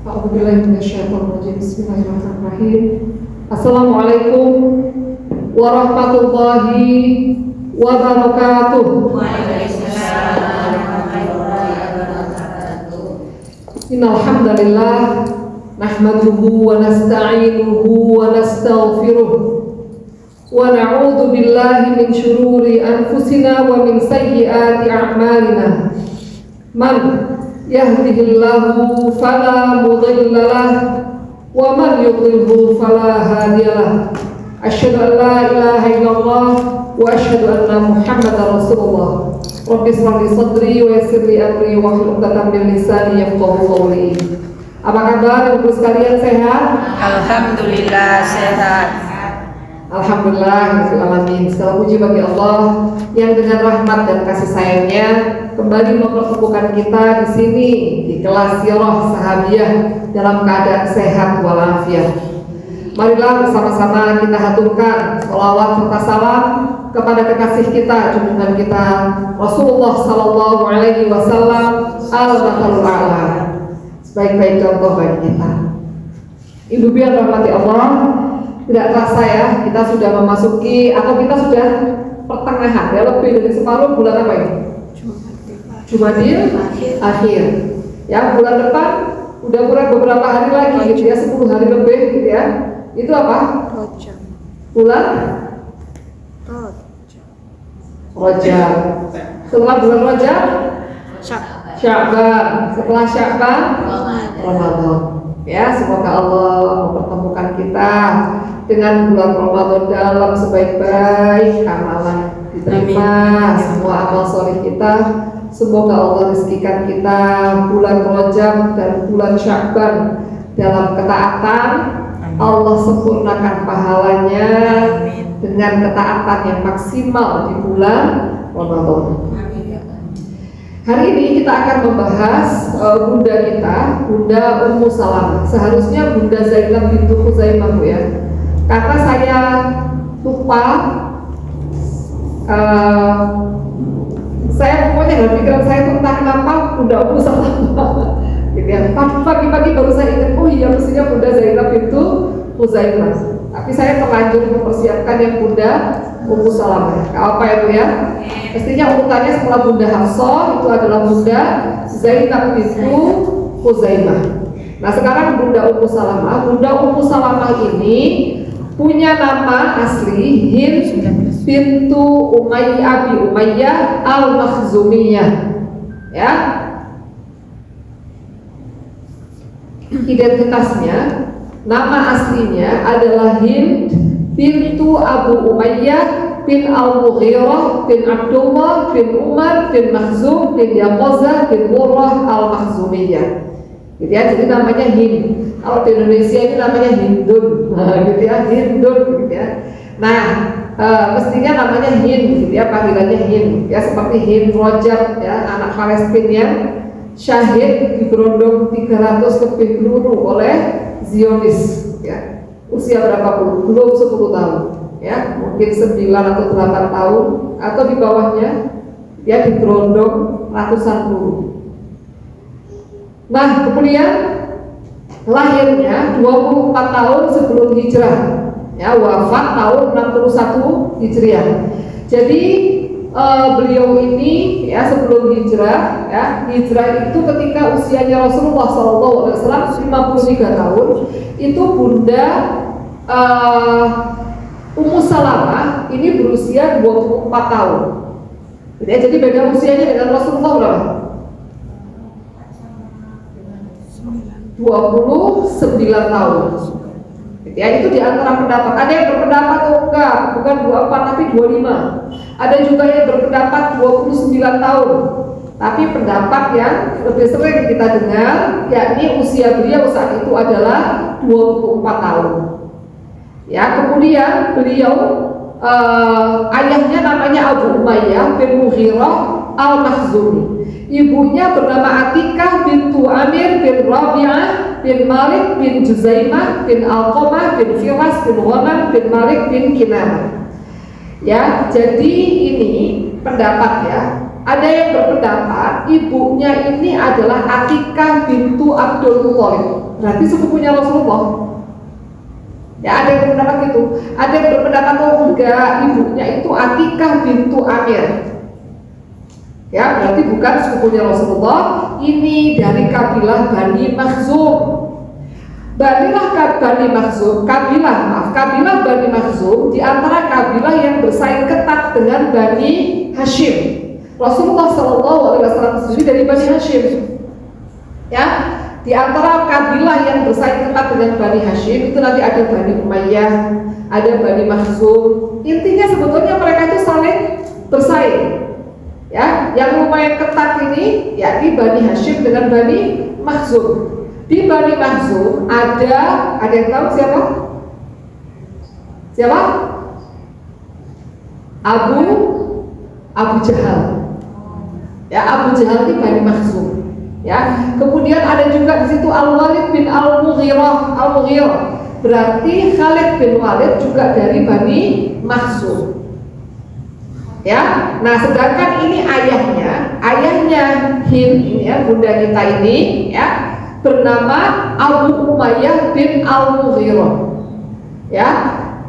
Bismillahirrahmanirrahim. Assalamualaikum warahmatullahi wabarakatuh. Waalaikumsalam warahmatullahi wabarakatuh. Innal hamdalillah nahmaduhu wa nasta'inuhu wa nastaghfiruh wa na'udzu billahi min shururi anfusina wa min sayyiati a'malina. Man yahdihillahu fala mudilla lahu wa man yudlilhu fala hadiyalah. Asyhadu an la ilaha illallah wa asyhadu anna Muhammadar Rasulullah. Rabbi shrah li sadri wa yassir li amri wa hlul 'uqdatam min lisani yafqahu qawli. Apa kabar Ibu sekalian, sehat? Alhamdulillah sehat. Alhamdulillah, alamin. Segala puji bagi Allah yang dengan rahmat dan kasih sayangnya kembali mempertemukan kita di sini di kelas Sirah Sahabiyah dalam keadaan sehat walafiat. Marilah bersama-sama kita haturkan sholawat serta salam kepada kekasih kita, junjungan kita Rasulullah Sallallahu Alaihi Wasallam al-Matalul A'la, sebaik-baik contoh bagi kita. Ibu biar rahmati Allah, tidak terasa ya, kita sudah memasuki atau kita sudah pertengahan ya, lebih dari separuh bulan apa ini? Jumadil akhir. Ya, bulan depan udah kurang beberapa hari lagi gitu ya, 10 hari lebih gitu ya. Itu apa? Rajab. Bulan Rajab. Setelah bulan Rajab Sya'ban. Setelah Sya'ban Ramadan. Ya, semoga Allah mempertemukan kita dengan bulan Ramadan dalam sebaik-baik amalan, diterima semua amal soleh kita. Semoga Allah rezekikan kita bulan Rajab dan bulan Sya'ban dalam ketaatan. Allah sempurnakan pahalanya dengan ketaatan yang maksimal di bulan Ramadan. Hari ini kita akan membahas bunda kita, Bunda Ummu Salamah. Seharusnya Bunda Zainab bintu Khuzaimah ya. Karena saya lupa, saya pokoknya dalam pikiran saya tentang kenapa Bunda Ummu Salamah. Gitu ya. Pagi-pagi baru saya ingat, oh iya mestinya Bunda Zainab bintu Khuzaimah. Tapi saya terlanjur mempersiapkan yang Bunda Ummu Salamah. Gak apa ya Bu ya? Mestinya urutannya setelah Bunda Hafsah itu adalah Bunda Zainab bintu Khuzaimah. Nah sekarang Bunda Ummu Salamah. Bunda Ummu Salamah ini punya nama asli Hind bintu Abi Umayyah al-Makhzumiyah. Ya. Identitasnya, nama aslinya adalah Hind bintu Abu Umayyah bin Al-Mughirah bin Abdullah bin Umar bin Makhzum bin Yaqazah bin Murrah Al-Makhzumiyah. Gitu ya, jadi namanya Hind. Kalau di Indonesia ini namanya Hindun, gitu ya, Hindun, gitu ya. Nah, mestinya namanya Hind, gitu ya, panggilannya Hind, ya seperti Hind Rajab, ya, anak Palestina yang syahid digerondong 300 lebih peluru oleh Zionis, ya. Usia berapa puluh? Belum 10 tahun, ya, mungkin 9 atau 8 tahun atau di bawahnya, ya, digerondong ratusan peluru. Nah, kemudian lahirnya 24 tahun sebelum hijrah, ya, wafat tahun 61 Hijriah. Jadi beliau ini ya sebelum hijrah, ya, hijrah itu ketika usianya Rasulullah SAW 53 tahun, itu Bunda Ummu Salamah ini berusia 24 tahun. Jadi beda usianya dengan Rasulullah berapa? 29 tahun. Ya, itu di antara pendapat. Ada yang berpendapat oh enggak, bukan 24 tapi 25. Ada juga yang berpendapat 29 tahun. Tapi pendapat yang lebih sering kita dengar, yakni usia beliau saat itu adalah 24 tahun. Ya, kemudian beliau ayahnya namanya Abu Umayyah bin Mughirah al-Makhzumi. Ibunya bernama Atikah bintu Amir bin Rabi'ah bin Malik bin Juzaimah bin Alqamah bin Firas bin Ghanam bin Malik bin Kinanah. Ya, jadi ini pendapat ya. Ada yang berpendapat ibunya ini adalah Atikah bintu Abdul Muthalib, berarti sepupunya Rasulullah. Ya, ada yang berpendapat gitu. Ada yang berpendapat enggak, ibunya itu Atikah bintu Amir. Ya, berarti bukan sepupunya Rasulullah. Ini dari kabilah Bani Makhzum. Kabilah Bani Makhzum di antara kabilah yang bersaing ketat dengan Bani Hashim. Rasulullah SAW sendiri dari Bani Hashim. Ya, di antara kabilah yang bersaing ketat dengan Bani Hashim itu nanti ada Bani Umayyah, ada Bani Makhzum. Intinya sebetulnya mereka itu saling bersaing. Ya, yang lumayan ketat ini yakni Bani Hashim dengan Bani Makhzum. Di Bani Makhzum ada yang tahu siapa? Siapa? Abu Jahal. Ya, Abu Jahal ini Bani Makhzum. Ya, kemudian ada juga di situ Al-Walid bin Al-Mughirah. Berarti Khalid bin Walid juga dari Bani Makhzum. Ya, nah sedangkan ini ayahnya Hind ini ya, bunda kita ini ya, bernama Abu Umayyah bin Al-Mughirah. Ya.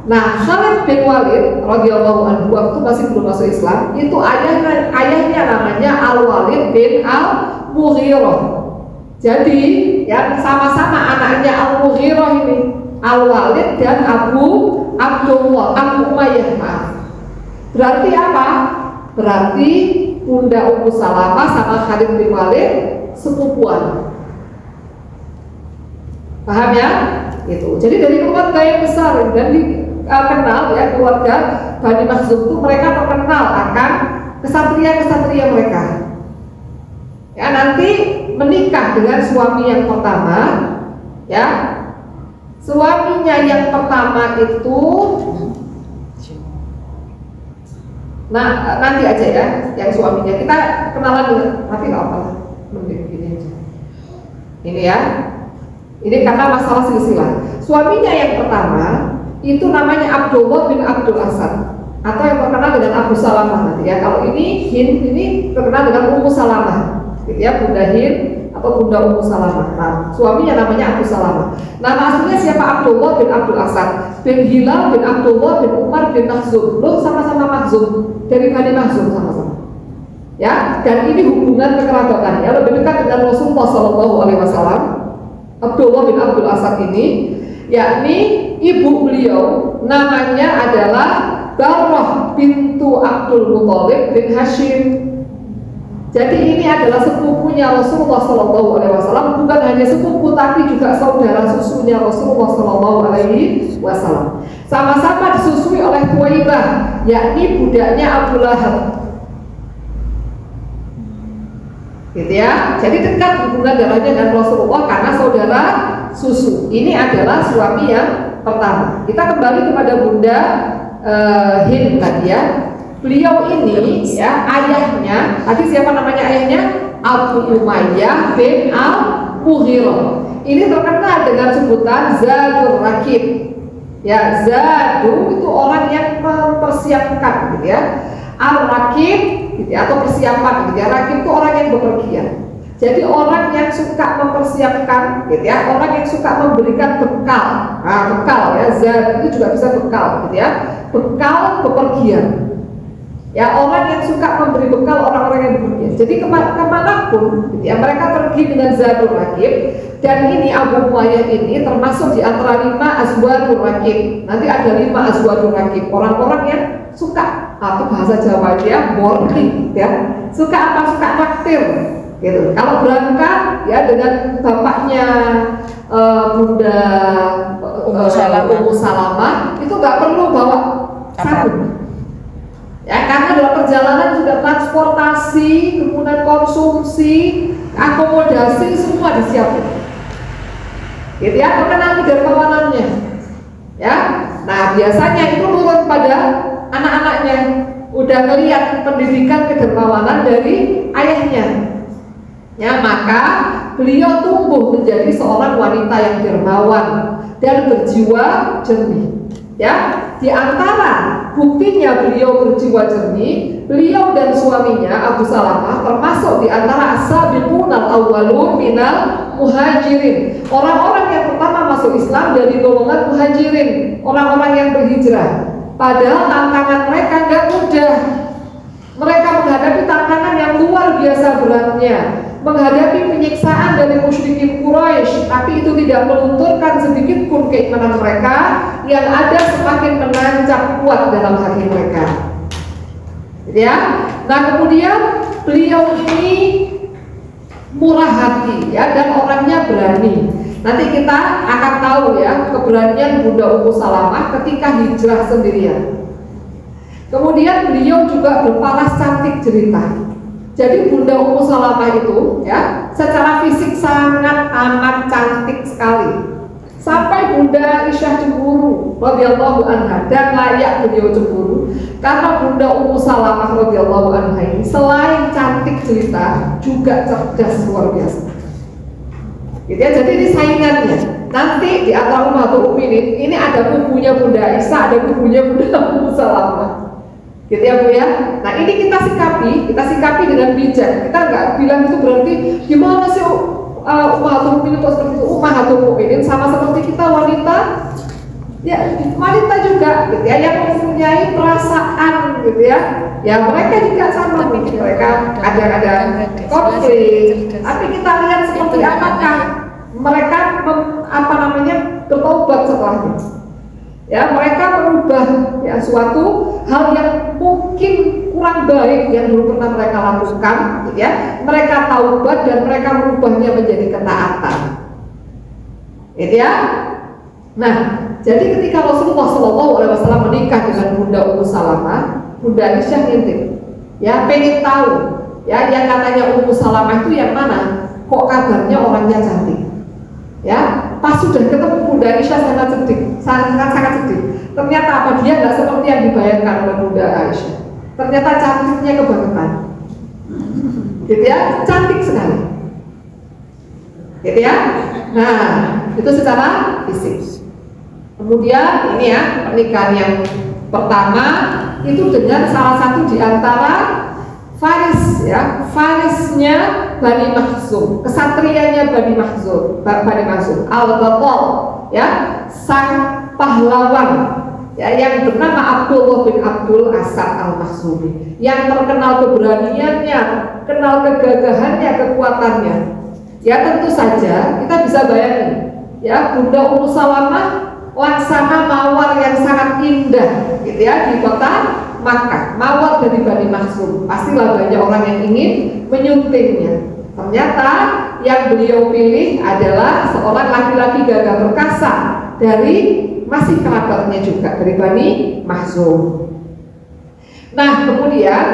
Nah, Khalid bin Walid radhiyallahu anhu waktu masih belum masuk Islam, itu ayahnya namanya Al-Walid bin Al-Mughirah. Jadi, ya sama-sama anaknya Al-Mughirah ini, Al-Walid dan Abu Umayyah. Berarti apa? Berarti Bunda Ummu Salamah sama Khalid bin Walid sepupuan. Paham ya? Itu. Jadi dari keluarga yang besar dan dikenal ya, keluarga Bani Makhzum itu mereka terkenal akan kesatria mereka. Ya, nanti menikah dengan suami yang pertama, ya. Suaminya yang pertama itu, nah nanti aja ya, yang suaminya kita kenalan dulu, tapi nggak apa-apa, begini aja. Ini ya. Ini karena masalah silsilah. Suaminya yang pertama itu namanya Abdullah bin Abdul Asad atau yang terkenal dengan Abu Salamah nanti ya. Kalau ini Hind ini terkenal dengan Ummu Salamah, gitu ya, Bunda Hind atau Bunda Ummu Salamah. Nah, suaminya namanya Abu Salamah. Nama aslinya siapa? Abdullah bin Abdul Asad bin Hilal bin Abdullah bin Umar bin Makhzum. Loh, sama-sama Makhzum, dari Bani Makhzum sama-sama. Ya, dan ini hubungan kekerabatan ya, lebih dekat dengan Rasulullah SAW. Abdullah bin Abdul Asad ini, yakni ibu beliau namanya adalah Barrah bintu Abdul Muthalib bin Hashim. Jadi ini adalah sepupunya Rasulullah SAW, bukan hanya sepupu tapi juga saudara susunya Rasulullah SAW. Sama-sama disusui oleh Thuwaibah, yakni budaknya Abu Lahab. Gitu ya. Jadi dekat hubungan darahnya dengan Rasulullah karena saudara susu. Ini adalah suami yang pertama. Kita kembali kepada Bunda Hind tadi ya. Beliau ini ya, ayahnya tadi siapa namanya ayahnya? Abu Umayyah bin Al-Mughirah. Ini terkenal dengan sebutan Zadur Rakib. Ya, Zadu itu orang yang mempersiapkan gitu ya. Al-Rakib gitu ya, atau persiapan gitu ya. Rakib itu orang yang bepergian. Jadi orang yang suka mempersiapkan gitu ya, orang yang suka memberikan bekal. Nah, bekal ya, Zad itu juga bisa bekal gitu ya. Bekal bepergian. Ya, orang yang suka memberi bekal orang-orang yang bepergian. Jadi kemanapun gitu ya, mereka pergi dengan Zadul Rakib. Dan ini Abu Umayyah ini termasuk di antara 5 Azwadul Rakib. Nanti ada 5 Azwadul Rakib, orang-orang yang suka, atau bahasa Jawa ya, boarding ya. Suka apa? Suka traktir gitu. Kalau berangkat ya dengan bapaknya Bunda Ummu Salamah itu nggak perlu bawa sabun. Ya, karena dalam perjalanan juga transportasi, kemudian konsumsi, akomodasi semua disiapkan. Gitu ya, terkenal dermawanannya. Ya, nah biasanya itu turun pada anak-anaknya. Udah ngelihat pendidikan kedermawanan dari ayahnya. Ya, maka beliau tumbuh menjadi seorang wanita yang dermawan dan berjiwa jernih. Ya, di antara buktinya beliau berjiwa jernih, beliau dan suaminya Abu Salamah termasuk di antara as-sabiqunal awwalun minal muhajirin, orang-orang yang pertama masuk Islam dari golongan muhajirin, orang-orang yang berhijrah. Padahal tantangan mereka nggak mudah. Mereka menghadapi tantangan yang luar biasa beratnya, menghadapi penyiksaan dari musyrikin Quraisy, tapi itu tidak melunturkan sedikit pun keimanan mereka, yang ada semakin menancap kuat dalam hati mereka. Ya, nah kemudian beliau ini murah hati, ya, dan orangnya berani. Nanti kita akan tahu ya keberanian Bunda Ummu Salamah ketika hijrah sendirian. Kemudian beliau juga berparas cantik jelita. Jadi Bunda Ummu Salamah itu ya secara fisik sangat amat cantik sekali. Sampai Bunda Aisyah cemburu radhiyallahu anha, dan layak beliau cemburu karena Bunda Ummu Salamah radhiyallahu anha ini selain cantik jelita juga cerdas luar biasa. Gitu ya, jadi ini saingannya. Nanti di antara Ummahatul Mukminin ini ada kubunya Bunda Aisyah, ada kubunya Bunda Ummu Salamah. Gitu ya Bu ya. Nah ini kita sikapi dengan bijak. Kita nggak bilang itu berarti gimana sih Ummahatul Mukminin kok seperti itu. Ummahatul Mukminin sama seperti kita wanita, ya wanita juga, gitu ya, yang mempunyai perasaan, gitu ya. Ya mereka juga sama, mereka ada konflik. Tapi kita lihat seperti apakah mereka bertobat setelahnya. Ya, mereka merubah ya suatu hal yang mungkin kurang baik yang belum pernah mereka lakukan, gitu ya. Mereka taubat dan mereka merubahnya menjadi ketaatan. Gitu ya. Nah, jadi ketika Rasulullah SAW menikah dengan Bunda Ummu Salamah, Bunda Aisyah ngintip, ya pengen tahu, ya yang katanya Ummu Salamah itu yang mana? Kok kabarnya orangnya cantik? Ya, pas sudah ketemu Bunda Aisyah sangat sedih. Ternyata apa, dia nggak seperti yang dibayangkan oleh Bunda Aisyah. Ternyata cantiknya kebangetan, gitu ya, cantik sekali, gitu ya. Nah, itu secara fisik. Kemudian ini ya pernikahan yang pertama itu dengan salah satu di antara Faris, ya, Farisnya Bani Makhzum, kesatrianya Bani Makhzum, Al-Batal, ya, sang pahlawan, ya, yang bernama Abdullah bin Abdul Asad Al-Makhzumi, yang terkenal keberaniannya, kenal kegagahannya, kekuatannya. Ya tentu saja kita bisa bayangin, ya, Bunda Ummu Salamah laksana mawar yang sangat indah, gitu ya, di kota Makkah, mawar dari Bani Makhzum. Pastilah banyak orang yang ingin menyuntingnya. Ternyata yang beliau pilih adalah seorang laki-laki gagah perkasa dari masih kerabatnya juga dari Bani Makhzum. Nah kemudian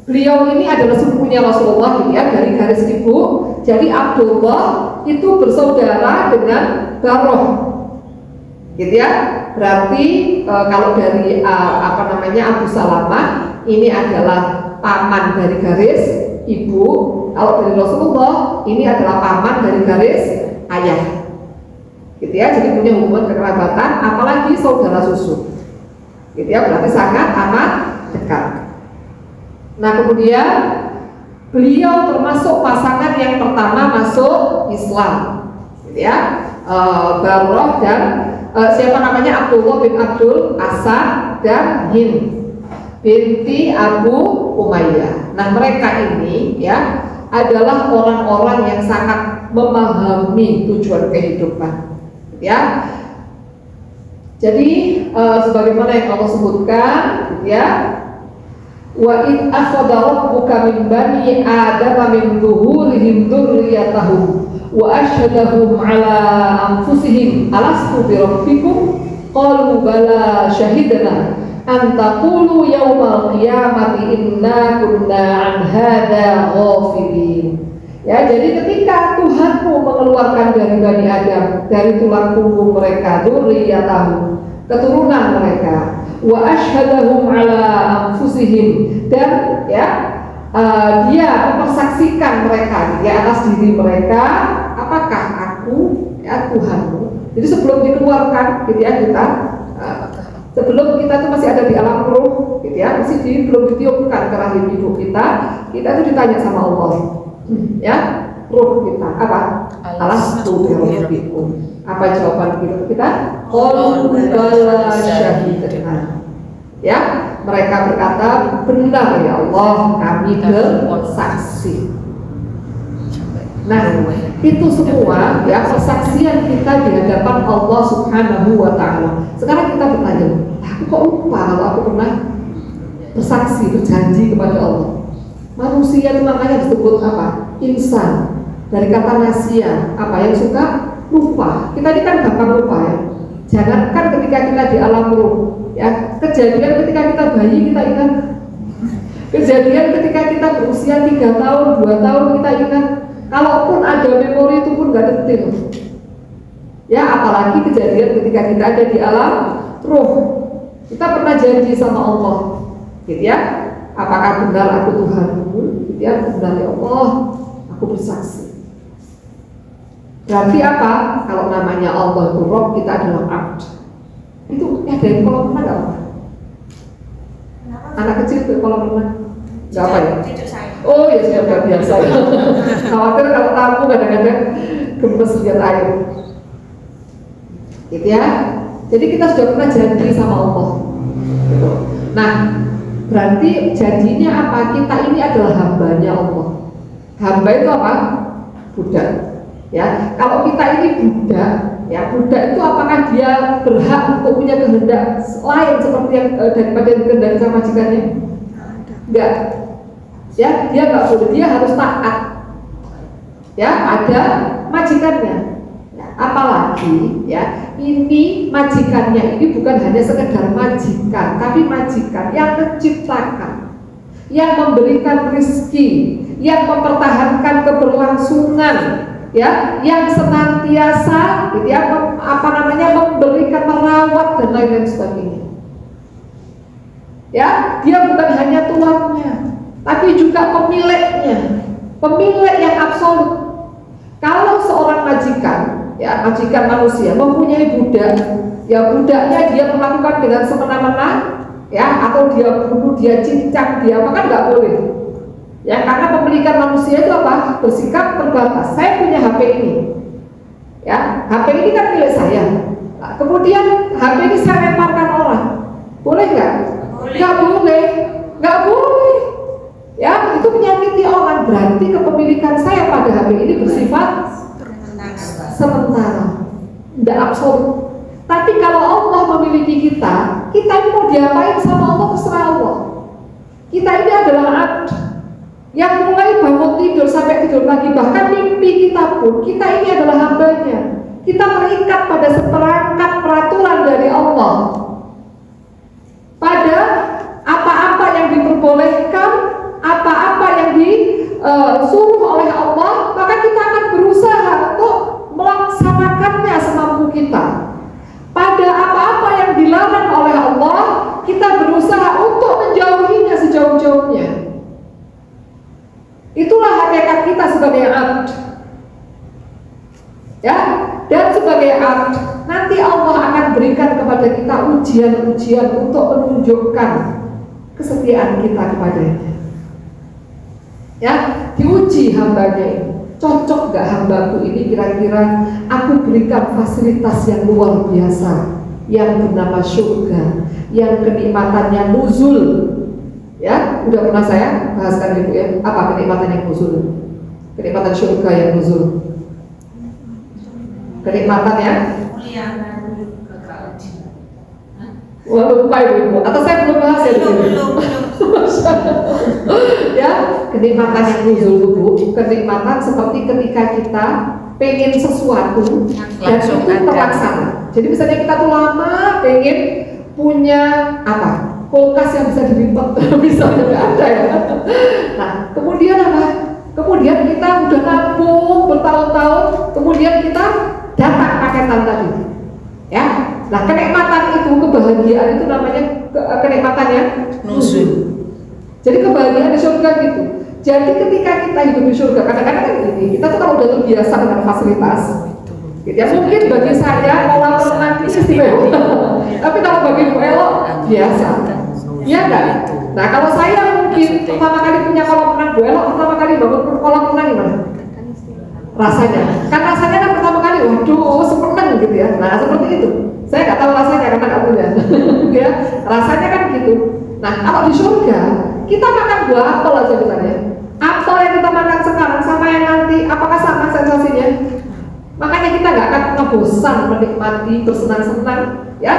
beliau ini adalah sepupunya Rasulullah, gitu ya, dari garis ibu. Jadi Abdullah itu bersaudara dengan Baroh, gitu ya. Berarti kalau dari Abu Salamah ini adalah paman dari garis ibu. Kalau dari Rasulullah ini adalah paman dari garis ayah, gitu ya. Jadi punya hubungan kekerabatan, apalagi saudara susu, gitu ya. Berarti sangat amat dekat. Nah kemudian beliau termasuk pasangan yang pertama masuk Islam, gitu ya. Baroh dan Abdullah bin Abdul Asad dan Hind binti Abu Umayyah. Nah mereka ini ya adalah orang-orang yang sangat memahami tujuan kehidupan, ya. Jadi sebagaimana yang Allah sebutkan, ya, wa id akhadha rabbuka min bani adama min zuhurihim dzurriyyatahum wa asyhadahum ala anfusihim alastu bi rabbikum qalu bala syahidna an taqulu yaumal qiyamati inna kunna an hadza ghafilin. Ya, jadi ketika Tuhanmu mengeluarkan dari Bani Adam, dari tulang punggung mereka, dzurriyyatahum, keturunan mereka, wa asyhadahum ala anfusihim, dan ya dia mempersaksikan mereka di atas diri mereka, apakah aku, ya Tuhanmu, Jadi sebelum dikeluarkan, gitu ya kita, sebelum kita tuh masih ada di alam ruh, gitu ya, belum ditiupkan ke rahim ibu kita tuh ditanya sama Allah, ya, ruh kita apa? Alastu birabbikum. Apa jawaban kita? Qalu bala syahidna. Ya, mereka berkata, benar ya Allah, kami bersaksi. Nah, itu semua ya persaksian kita di hadapan Allah Subhanahu wa Ta'ala. Sekarang kita bertanya, aku kok lupa kalau aku pernah bersaksi, berjanji kepada Allah. Manusia itu makanya disebut apa? Insan. Dari kata nasia, apa yang suka lupa. Kita ini kan gampang lupa ya. Jangankan ketika kita di alam ruh, ya, kejadian ketika kita bayi kita ingat. Kejadian ketika kita berusia 3 tahun, 2 tahun kita ingat. Kalaupun ada memori itu pun gak detail. Ya, apalagi kejadian ketika kita ada di alam ruh. Kita pernah janji sama Allah, gitu ya. Apakah benar aku Tuhanmu? Gitu ya, benar ya Allah, aku bersaksi. Berarti apa? Kalau namanya Allah itu Rob, kita adalah abd. Itu ada yang kolam renang gak apa? Anak kecil itu kolam renang gak apa ya? Oh ya sudah biasa ya. Khawatir kalau tamu kadang-kadang gemes lihat air, gitu ya. Jadi kita sudah pernah janji sama Allah, gitu. Nah, berarti janjinya apa? Kita ini adalah hambanya Allah. Hamba itu apa? Budak. Ya, kalau kita ini budak, ya budak itu apakah dia berhak untuk punya kehendak lain seperti yang daripada yang dikehendaki sama majikannya? Enggak. Ya, dia nggak boleh, dia harus taat. Ya, ada majikannya. Ya, apalagi ya, ini majikannya ini bukan hanya sekedar majikan, tapi majikan yang menciptakan, yang memberikan rezeki, yang mempertahankan keberlangsungan, ya, yang senantiasa, gitu ya, memberikan, merawat dan lain-lain sebagainya. Ya, dia bukan hanya tuannya, tapi juga pemiliknya, pemilik yang absolut. Kalau seorang majikan, ya majikan manusia mempunyai budak, ya budaknya dia melakukan dengan semena-mena, ya, atau dia bunuh, dia cincang, dia maka nggak boleh. Ya, karena pemilikan manusia itu apa? Bersikap terbatas. Saya punya HP ini, ya, HP ini kan milik saya. Nah, kemudian HP ini saya lemparkan orang, boleh nggak? Nggak boleh, nggak boleh. Ya, itu menyakiti orang. Berarti kepemilikan saya pada HP ini bersifat sementara, tidak absolut. Tapi kalau Allah memiliki kita, kita ini mau diapain sama Allah terserah Allah. Kita ini adalah abd yang mulai bangun tidur sampai tidur lagi, bahkan mimpi kita pun, kita ini adalah hambanya. Kita terikat pada seperangkat peraturan dari Allah. Pada apa-apa yang diperbolehkan, apa-apa yang disuruh oleh Allah, maka kita akan berusaha untuk melaksanakannya semampu kita. Pada apa-apa yang dilarang oleh Allah, kita berusaha untuk menjauhinya sejauh-jauhnya. Itulah hakikat kita sebagai abd. Ya, dan sebagai abd, nanti Allah akan berikan kepada kita ujian-ujian untuk menunjukkan kesetiaan kita kepadanya. Ya, diuji hambanya ini. Cocok gak hambaku ini kira-kira aku berikan fasilitas yang luar biasa, yang bernama surga, yang kenikmatannya nuzul. Ya, udah pernah saya bahaskan Ibu ya, apa kenikmatan yang nuzul? Kenikmatan surga yang nuzul. Kenikmatannya? Wah, lupa Ibu. Atau saya belum bahas ya di sini. Ya, kenikmatan yang nuzul Bu, kenikmatan seperti ketika kita pengen sesuatu dan itu terlaksana. Jadi misalnya kita tuh lama pengen punya apa? Kulkas yang bisa dilipat, misalnya nggak ada ya. Nah, kemudian apa? Kemudian kita udah nabung bertahun-tahun, kemudian kita datang paketan tadi, ya. Nah, kenikmatan itu, kebahagiaan itu namanya kenikmatannya nuzul. Jadi kebahagiaan di surga gitu. Jadi ketika kita hidup di surga, kadang-kadang kan gini, kita tuh kalau udah terbiasa dengan fasilitas, Gitu ya, mungkin bagi saya kolam renang itu istimewa, tapi kalau bagi Bu Elo biasa, ya enggak? Nah kalau saya mungkin pertama kali punya kolam renang, Bu Elo pertama kali bangun kolam renang gimana? Rasanya, kan rasanya kan pertama kali, waduh semeneng gitu ya. Nah seperti itu, saya nggak tahu rasanya karena nggak punya, ya rasanya kan gitu. Nah kalau di surga kita makan buah apel aja misalnya, apel yang kita makan sekarang sama yang nanti, apakah sama sensasinya? Makanya kita nggak akan pernah bosan menikmati bersenang-senang ya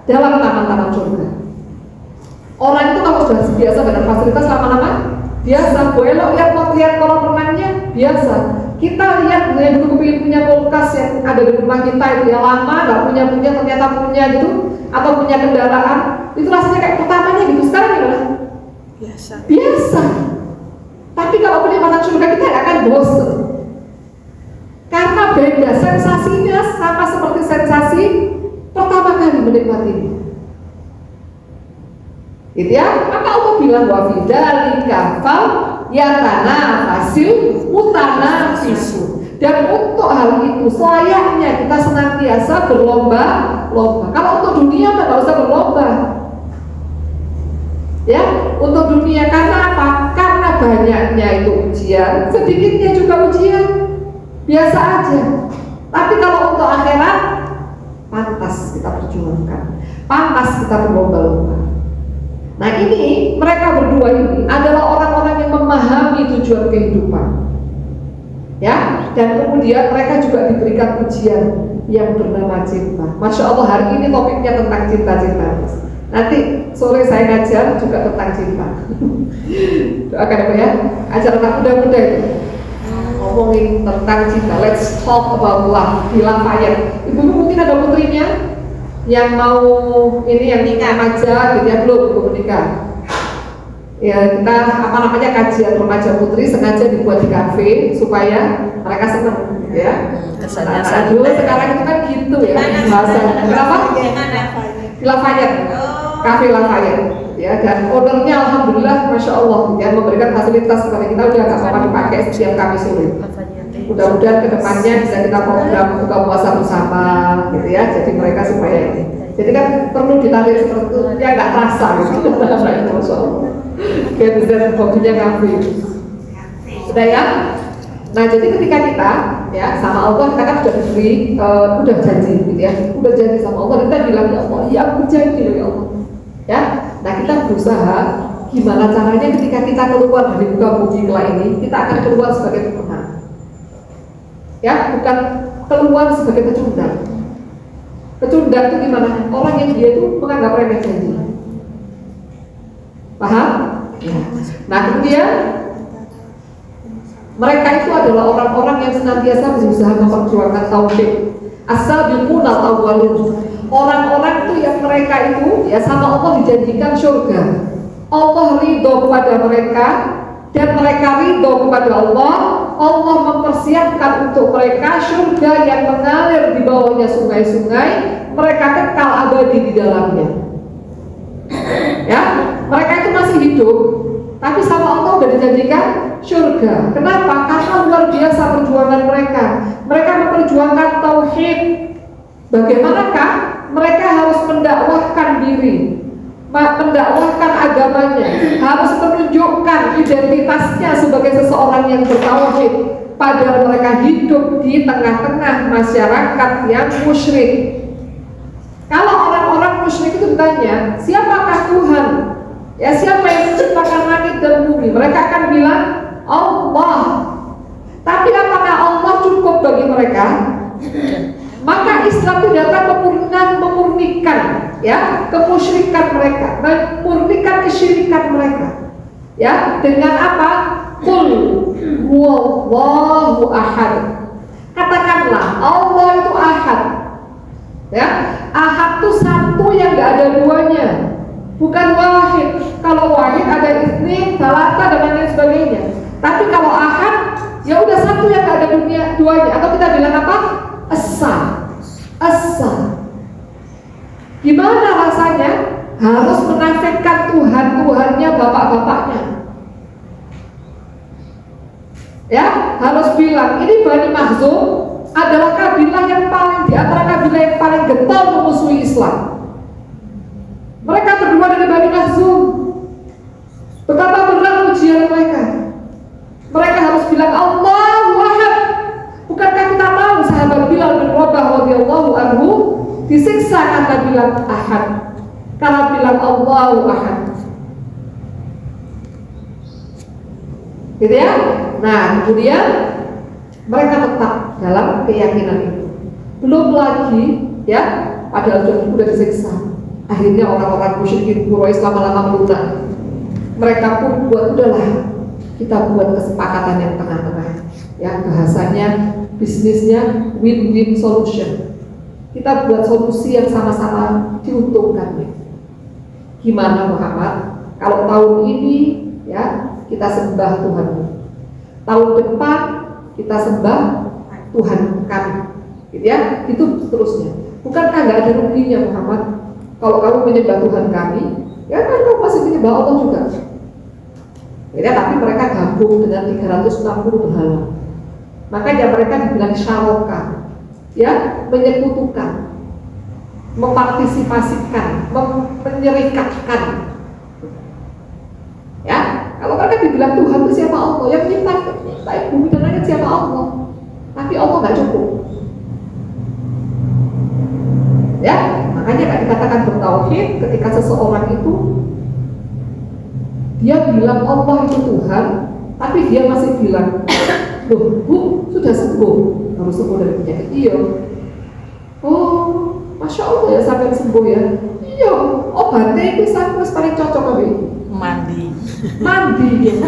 dalam taman-taman surga. Orang itu kalau sudah biasa dengan fasilitas lama-lama biasa. Bu Elo lihat kolam renangnya biasa. Kita lihat yang dulu kepingin punya kulkas yang ada di rumah kita itu yang lama nggak punya ternyata punya gitu, atau punya kendaraan itu rasanya kayak pertamanya gitu. Sekarang gimana? Biasa. Tapi kalau penikmatan surga kita nggak akan bosan. Karena beda sensasinya sama seperti sensasi pertama kali menikmatinya. Gitu ya. Maka Allah bilang wa fi dzalika fal yatanafasil mutanafisun. Dan untuk hal itu selayaknya kita senantiasa berlomba-lomba. Kalau untuk dunia nggak usah berlomba. Ya, untuk dunia karena apa? Karena banyaknya itu ujian, sedikitnya juga ujian. Biasa aja. Tapi kalau untuk akhirat pantas kita perjuangkan, pantas kita berlomba-lomba. Nah ini mereka berdua ini adalah orang-orang yang memahami tujuan kehidupan, ya. Dan kemudian mereka juga diberikan ujian yang bernama cinta. Masya Allah hari ini topiknya tentang cinta-cinta. Nanti sore saya ngajar juga tentang cinta. Doakan ya, acara anak muda-muda itu ngomongin tentang cinta. Let's talk about love di Lafayette. Ibu mungkin ada putrinya yang mau ini yang nikah aja gitu ya, belum menikah. Ya kita kajian remaja putri sengaja dibuat di kafe supaya mereka senang gitu ya. Nah, dulu sekarang itu kan gitu ya bahasa. Kenapa? Di Lafayette, kafe Lafayette ya, dan ownernya alhamdulillah masya Allah ya memberikan fasilitas kepada kita, udah nggak apa-apa dipakai setiap Kamis sore. Mudah-mudahan kedepannya bisa kita program buka puasa bersama gitu ya, jadi mereka supaya ini. Jadi kan perlu ditarik seperti itu, ya nggak terasa gitu. Masya Allah. Kayak bisa hobinya kafe. Sudah ya. Nah jadi ketika kita ya sama Allah kita kan sudah diberi udah janji gitu ya, udah janji sama Allah, kita bilang ya Allah, ya aku janji loh ya Allah. Ya, nah kita berusaha gimana caranya ketika kita keluar dari muka bumi kelak ini, kita akan keluar sebagai pemenang. Ya, bukan keluar sebagai pecundang. Pecundang itu gimana? Orang yang dia itu menganggap remeh janji. Paham? Ya. Nah kemudian mereka itu adalah orang-orang yang senantiasa berusaha memperjuangkan tauhid. As-sabiqun al-awwalun. Orang-orang itu yang mereka itu ya sama Allah dijanjikan surga. Allah ridho kepada mereka dan mereka ridho kepada Allah. Allah mempersiapkan untuk mereka surga yang mengalir di bawahnya sungai-sungai. Mereka kekal abadi di dalamnya. Ya, mereka itu masih hidup, tapi sama Allah sudah dijanjikan surga. Kenapa? Karena luar biasa perjuangan mereka. Mereka memperjuangkan tauhid. Bagaimanakah? Mereka harus mendakwahkan diri, mendakwahkan agamanya, harus menunjukkan identitasnya sebagai seseorang yang bertauhid, padahal mereka hidup di tengah-tengah masyarakat yang musyrik. Kalau orang-orang musyrik itu ditanya, siapakah Tuhan? Ya, siapa yang menciptakan langit dan bumi? Mereka akan bilang Allah. Tapi apakah Allah cukup bagi mereka? Maka Islam itu datang memurnikan ya kemusyrikan mereka, memurnikan kesyirikan mereka. Ya, dengan apa? Qul huwallahu ahad. Katakanlah Allah itu ahad. Ya, ahad itu satu yang enggak ada duanya. Bukan wahid. Kalau wahid ada itsnin, salasa dan lain sebagainya. Tapi kalau ahad ya udah satu yang enggak ada duanya. Atau kita bilang apa? Esa. Gimana rasanya harus menafikan Tuhannya bapak-bapaknya? Ya, harus bilang ini Bani Makhzum adalah kabilah yang paling di antara kabilah yang paling getol memusuhi Islam. Mereka berdua dari Bani Makhzum. Betapa berat ujian mereka. Mereka harus bilang Allahu Ahad. Bukankah kita tahu sahabat Bilal bin Rabah radhiyallahu anhu disiksa karena bilang Ahad, karena bilang Allahu Ahad. Gitu ya. Nah, kemudian mereka tetap dalam keyakinan itu. Belum lagi ya, padahal sudah disiksa. Akhirnya orang-orang musyrikin Quraisy lama-lama melunak. Mereka pun buat udahlah, kita buat kesepakatan yang tengah-tengah. Ya, bahasanya bisnisnya win-win solution. Kita buat solusi yang sama-sama diuntungkan. Gimana Muhammad? Kalau tahun ini ya kita sembah Tuhanmu, tahun depan kita sembah Tuhan kami, gitu ya, itu seterusnya. Bukankah nggak ada ruginya Muhammad kalau kamu menyembah Tuhan kami? Ya kan kamu masih menyembah Allah juga. Ya, tapi mereka gabung dengan 360 berhala. Makanya mereka dibilang syarokah, ya, menyekutukan, mempartisipasikan, menyerikatkan. Ya, kalau mereka dibilang Tuhan itu siapa Allah? Yang mencipta bumi dan langit siapa Allah? Tapi Allah nggak cukup. Ya, makanya kan dikatakan bertauhid ketika seseorang itu dia bilang Allah itu Tuhan, tapi dia masih bilang, loh Bu, sudah sembuh, harus sembuh dari penyakit. Iya. Oh, Masya Allah ya sampai sembuh ya. Iya, obatnya itu sampai paling cocok kali. Mandi Ya.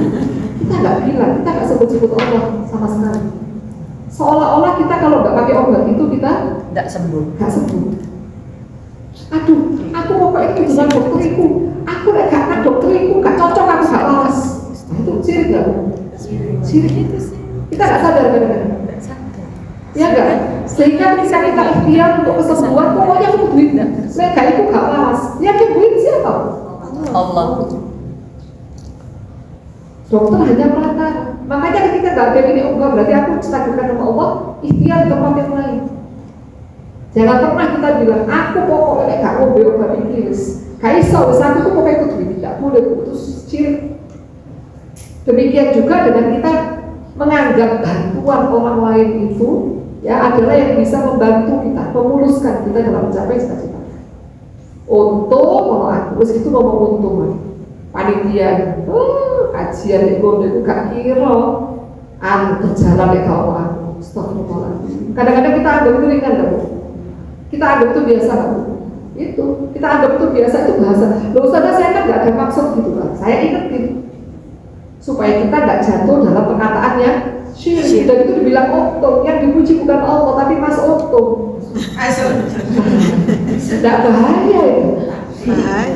Kita nggak bilang, kita nggak sebut-sebut Allah sama sekali. Seolah-olah kita kalau nggak pakai obat itu kita nggak sembuh. Nggak sembuh. Aduh, aku mau pakai itu dengan dokteriku. Aku nggak kan dokteriku nggak cocok, aku nggak laras. Nah, itu sirik nggak? Sirik itu sih. Kita nggak sadar kadang-kadang. Ya nggak? Sehingga bisa kita ikhtiar untuk kesembuhan. Pokoknya aku duit. Mereka itu nggak laras. Yang duit siapa? Allah. Dokter hanya perantara. Makanya ketika nggak ada ini obat, berarti aku stabilkan sama Allah. Ikhtiar di tempat yang lain. Jangan pernah kita bilang, aku pokoknya gak mau obat Inggris. Kaisau, aku tuh pokoknya ikut duit, gak boleh putus cirik. Demikian juga dengan kita menganggap bantuan orang lain itu ya adalah yang bisa membantu kita, memuluskan kita dalam mencapai cita-cita. Untung kalau aku, meskipun ngomong untung lagi. Panitia, kajian itu gak kira berjalan ya kalau aku. Astagfirullahaladzim. Kadang-kadang kita anggap itu ringan kan? Kita anggap itu biasa kan? Itu, kita anggap itu biasa, itu bahasa. Loh Ustazah, saya kan gak ada maksud gitu kan? Saya ingetin supaya kita gak jatuh dalam perkataan yang syirik. Dan itu dibilang untung, yang dipuji bukan Allah tapi Mas Untung. Tidak bahaya itu.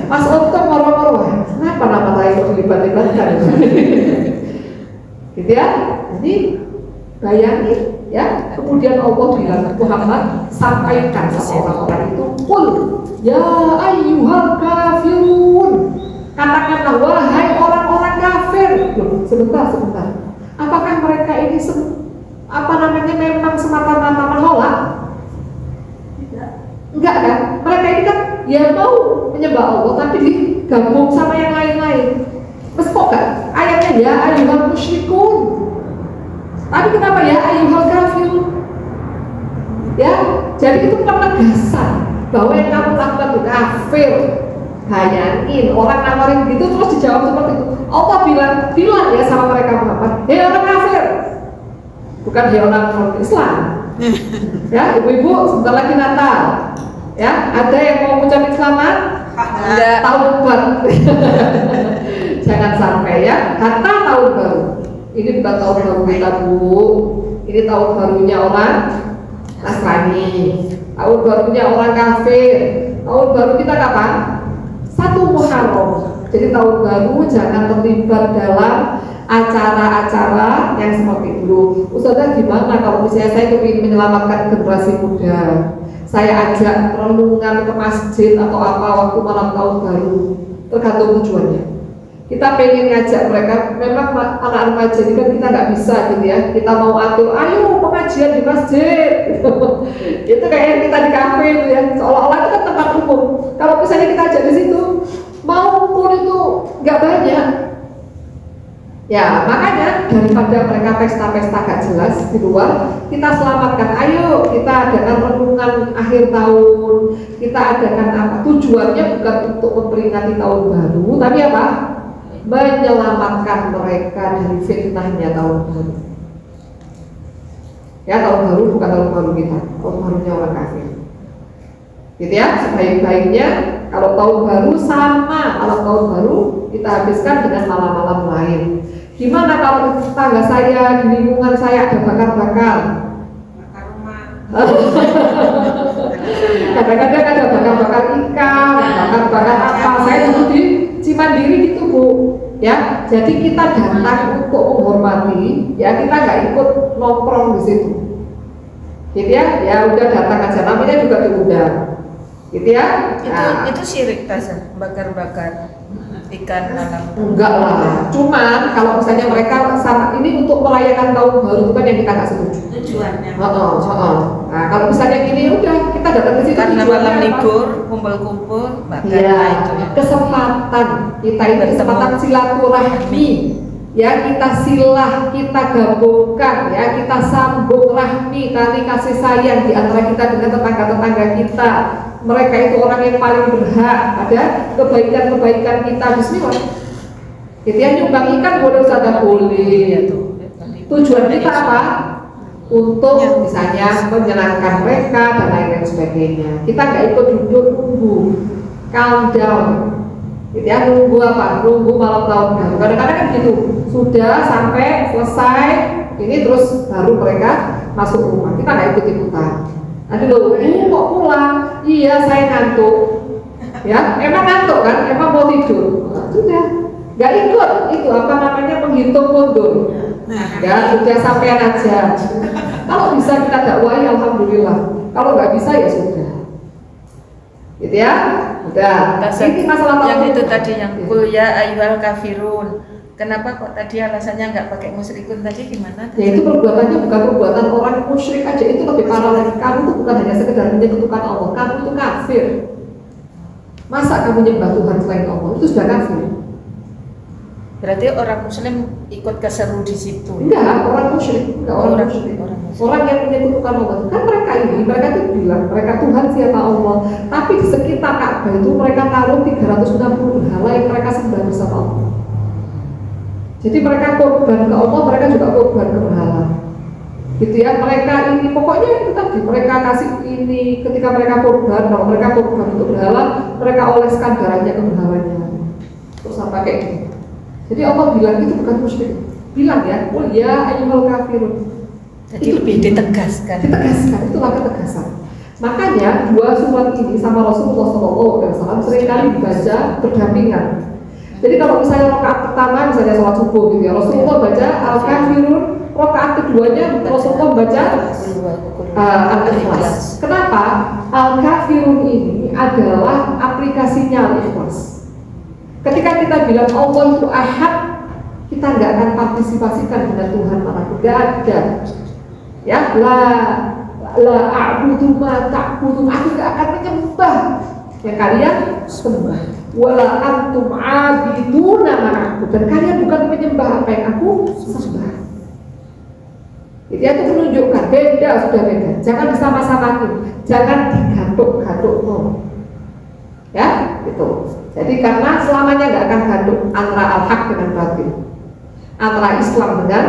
Mas Untung moro-moro, kenapa nama saya kok dilibat-libatkan? Gitu ya. Jadi bayangin ya, kemudian Allah bilang Muhammad sampaikan sama orang-orang itu, qul ya ayyuhal kafirun, katakanlah wahai orang-orang kafir. Loh, sebentar. Apakah mereka ini memang semata-mata menolak? Enggak kan? Mereka ini kan ya mau menyembah Allah tapi digabung sama yang lain-lain. Mas kok kan ayatnya ya ayyuhal musyrikun. Tapi kenapa ya ayyuhal kafirun? Ya, jadi itu penegasan bahwa yang kamu lakukan itu kafir. Bayangin orang nawarin gitu terus dijawab seperti itu. Allah bilang ya sama mereka Muhammad, hei orang kafir, bukan hei orang Islam. Ya, ibu-ibu sebentar lagi Natal. Ya, ada yang mau mengucapkan selamat? Tahun baru. Jangan sampai ya, kata tahun baru. Ini bukan tahun baru kita Bu, ini tahun barunya orang Nasrani, tahun barunya orang kafir. Tahun baru kita kapan? 1 Muharram. Jadi tahun baru jangan terlibat dalam acara-acara yang seperti itu. Ustazah gimana kalau misalnya saya ingin menyelamatkan generasi muda, saya ajak renungan ke masjid atau apa waktu malam tahun baru, tergantung tujuannya. Kita pengen ngajak mereka, memang anak remaja ini kan kita nggak bisa gitu ya. Kita mau atur, ayo pengajian pengajian di masjid. Itu kayak yang kita di kafe itu ya, seolah-olah itu kan tempat umum. Kalau misalnya kita ajak di situ, mau pun itu nggak banyak. Ya, makanya daripada mereka pesta-pesta gak jelas di luar, kita selamatkan. Ayo kita adakan renungan akhir tahun, kita adakan apa? Tujuannya bukan untuk memperingati tahun baru, tapi apa? Menyelamatkan mereka dari fitnahnya tahun baru. Ya, tahun baru bukan tahun baru kita, tahun barunya orang kafir. Gitu ya, sebaik-baiknya kalau tahun baru sama, kalau tahun baru kita habiskan dengan malam-malam lain. Gimana kalau tetangga saya, di lingkungan saya ada bakar-bakar? Bakar rumah. Kadang-kadang ada bakar-bakar ikan, bakar-bakar apa. Saya dulu di Cimandiri gitu Bu. Ya, jadi kita datang untuk menghormati, ya kita nggak ikut nongkrong di situ. Gitu ya, ya udah datang aja, namanya juga diundang. Gitu ya. Itu syirik Tasa, bakar-bakar ikan malam. Enggak lah, cuman kalau misalnya mereka ini untuk merayakan tahun baru itu kan yang kita nggak setuju. Tujuannya. Nah kalau misalnya gini udah kita datang ke situ Karena tujuannya malam apa? libur, kumpul-kumpul, bakar. Iya, Nah, itu ya. kesempatan kita ini Bertemu. kesempatan silaturahmi. Ya kita silah, kita gabungkan, ya kita sambung rahmi, tali kasih sayang di antara kita dengan tetangga-tetangga kita. Mereka itu orang yang paling berhak ada kebaikan-kebaikan kita. Bismillah. Gitu ya, nyumbang ikan boleh Ustazah, boleh. Tujuan kita apa? Untuk misalnya menyenangkan mereka dan lain-lain sebagainya. Kita nggak ikut duduk nunggu, calm down. Gitu ya, nunggu apa? Nunggu malam tahun baru. Kadang-kadang kan gitu, sudah sampai selesai, ini terus baru mereka masuk rumah. Kita nggak ikut-ikutan. Nanti loh, kok pulang? Iya, saya ngantuk. Ya, emang ngantuk kan? Emang mau tidur? Nah, sudah, nggak ikut. Itu apa namanya menghitung mundur. Ya, sudah sampean aja. Kalau bisa kita dakwahi, alhamdulillah. Kalau nggak bisa ya sudah. Gitu ya, udah. Ini masalah yang tahun itu tadi yang kul ya ayyuhal kafirun. Kenapa kok tadi alasannya nggak pakai musyrikun tadi gimana? Ya itu perbuatannya bukan perbuatan orang musyrik aja, itu lebih parah lagi. Kamu tuh bukan hanya sekedar menyekutukan Allah, kamu itu kafir. Masa kamu nyembah Tuhan selain Allah? Itu sudah kafir. Berarti orang muslim ikut keseru di situ. Enggak, orang musyrik, enggak orang musyrik. Orang yang menyekutukan Allah, kan mereka itu bilang mereka Tuhan siapa Allah. Tapi di sekitar Ka'bah itu mereka taruh 360 berhala yang mereka sembah bersama Allah. Jadi mereka korban ke Allah, mereka juga korban ke berhala. Gitu ya, mereka ini pokoknya itu tadi mereka kasih ini ketika mereka korban, kalau mereka korban untuk berhala, mereka oleskan darahnya ke berhalanya. Terus sampai kayak gitu. Jadi Allah bilang itu bukan musyrik. Bilang ya, oh ya ayyuhal kafirun. Jadi itu lebih ditegaskan. Ditegaskan, itulah ketegasan. Makanya dua surat ini sama Rasulullah SAW seringkali dibaca berdampingan. Jadi kalau misalnya rakaat pertama misalnya sholat subuh gitu ya, Rasulullah baca Al-Kafirun, rakaat keduanya Rasulullah baca Al-Ikhlas. Kenapa? Al-Kafirun ini adalah aplikasinya Al-Ikhlas. Ketika kita bilang Allah itu ahad, kita nggak akan partisipasikan dengan Tuhan manapun, nggak ada. Ya, la a'budu ma ta'budun, aku nggak akan menyembah yang kalian sembah. Wala antum abiduna ma'aku, dan kalian bukan menyembah apa yang aku sembah. Jadi itu menunjukkan beda, sudah beda. Jangan disama-samakan, jangan digatuk-gatuk. Ya, gitu. Jadi karena selamanya nggak akan gaduh antara al-haq dengan batil, antara Islam dengan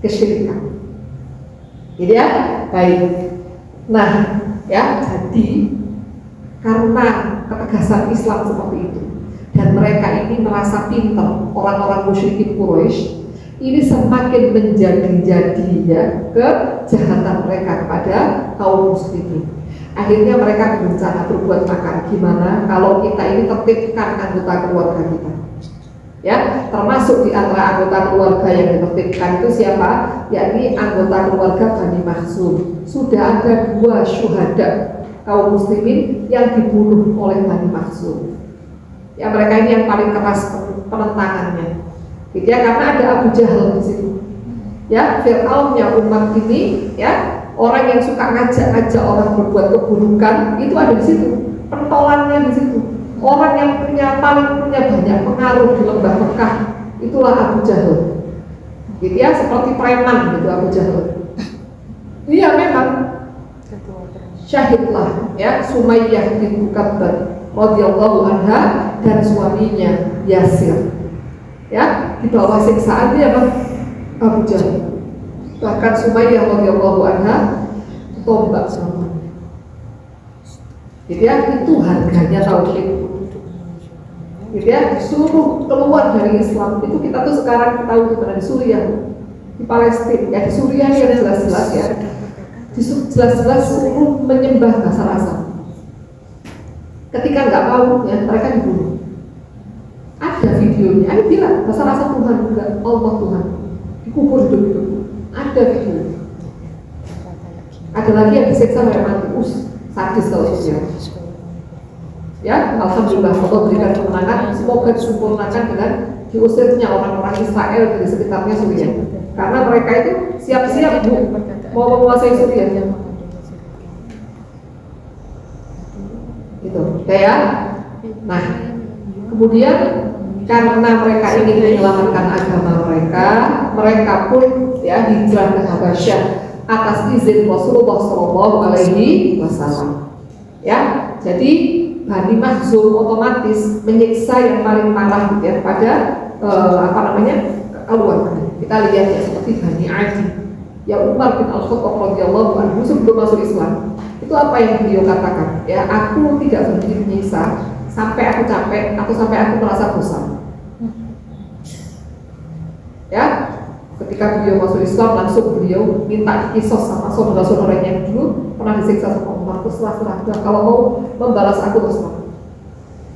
kesyirikan. Gitu ya, baik. Nah, ya jadi karena ketegasan Islam seperti itu dan mereka ini merasa pintar, orang-orang musyrikin Quraisy ini semakin menjadi-jadi ya kejahatan mereka kepada kaum muslimin. Akhirnya mereka berencana berbuat makar. Gimana kalau kita ini tertibkan anggota keluarga kita? Ya, termasuk di antara anggota keluarga yang ditertibkan itu siapa? Yakni anggota keluarga Bani Makhzum. Sudah ada 2 syuhada kaum muslimin yang dibunuh oleh Bani Makhzum. Ya, mereka ini yang paling keras penentangannya. Gitu ya, karena ada Abu Jahal di situ. Ya, Fir'aunnya umat ini, ya, orang yang suka ngajak-ngajak orang berbuat keburukan itu ada di situ, pentolannya di situ. Orang yang paling punya banyak pengaruh di lembah Mekah itulah Abu Jahal. Gitu ya, seperti preman gitu Abu Jahal. Iya memang syahidlah ya Sumayyah bintu Kabbat radhiyallahu anha dan suaminya Yasir. Ya, di bawah siksaan dia Abu Jahal. Bahkan Sumayyah radhiyallahu anha tombak sama. Gitu ya, itu harganya tauhid. Gitu ya, suruh keluar dari Islam. Itu kita tuh sekarang tahu di mana, di Suriah, di Palestina, ya di Suriah ya jelas-jelas ya. Jelas-jelas suruh menyembah Bashar Assad. Ketika nggak mau ya mereka dibunuh. Ada videonya, ini bilang Bashar Assad Tuhan, enggak, Allah Tuhan. Dikubur hidup-hidup. Ada video. Ada lagi yang disiksa sampai mati. Sadis kalau sosial. Ya, alhamdulillah Allah berikan kemenangan. Semoga disempurnakan dengan diusirnya orang-orang Israel dari sekitarnya Suriah. Karena mereka itu siap-siap mau menguasai Suriah. Gitu, ya. Nah, kemudian karena mereka ingin menyelamatkan agama mereka, mereka pun ya hijrah ke Habasyah atas izin Rasulullah SAW. Ya, jadi Bani Makhzum otomatis menyiksa yang paling parah gitu ya pada keluarga. Kita lihat ya seperti Bani Adi. Ya Umar bin Al-Khattab radhiyallahu anhu sebelum masuk Islam, itu apa yang beliau katakan? Ya, aku tidak berhenti menyiksa sampai aku capek atau sampai aku merasa bosan. Ya, ketika beliau masuk Islam langsung beliau minta kisos sama saudara-saudaranya yang dulu pernah disiksa sama Umar, terus serah kalau mau membalas aku terus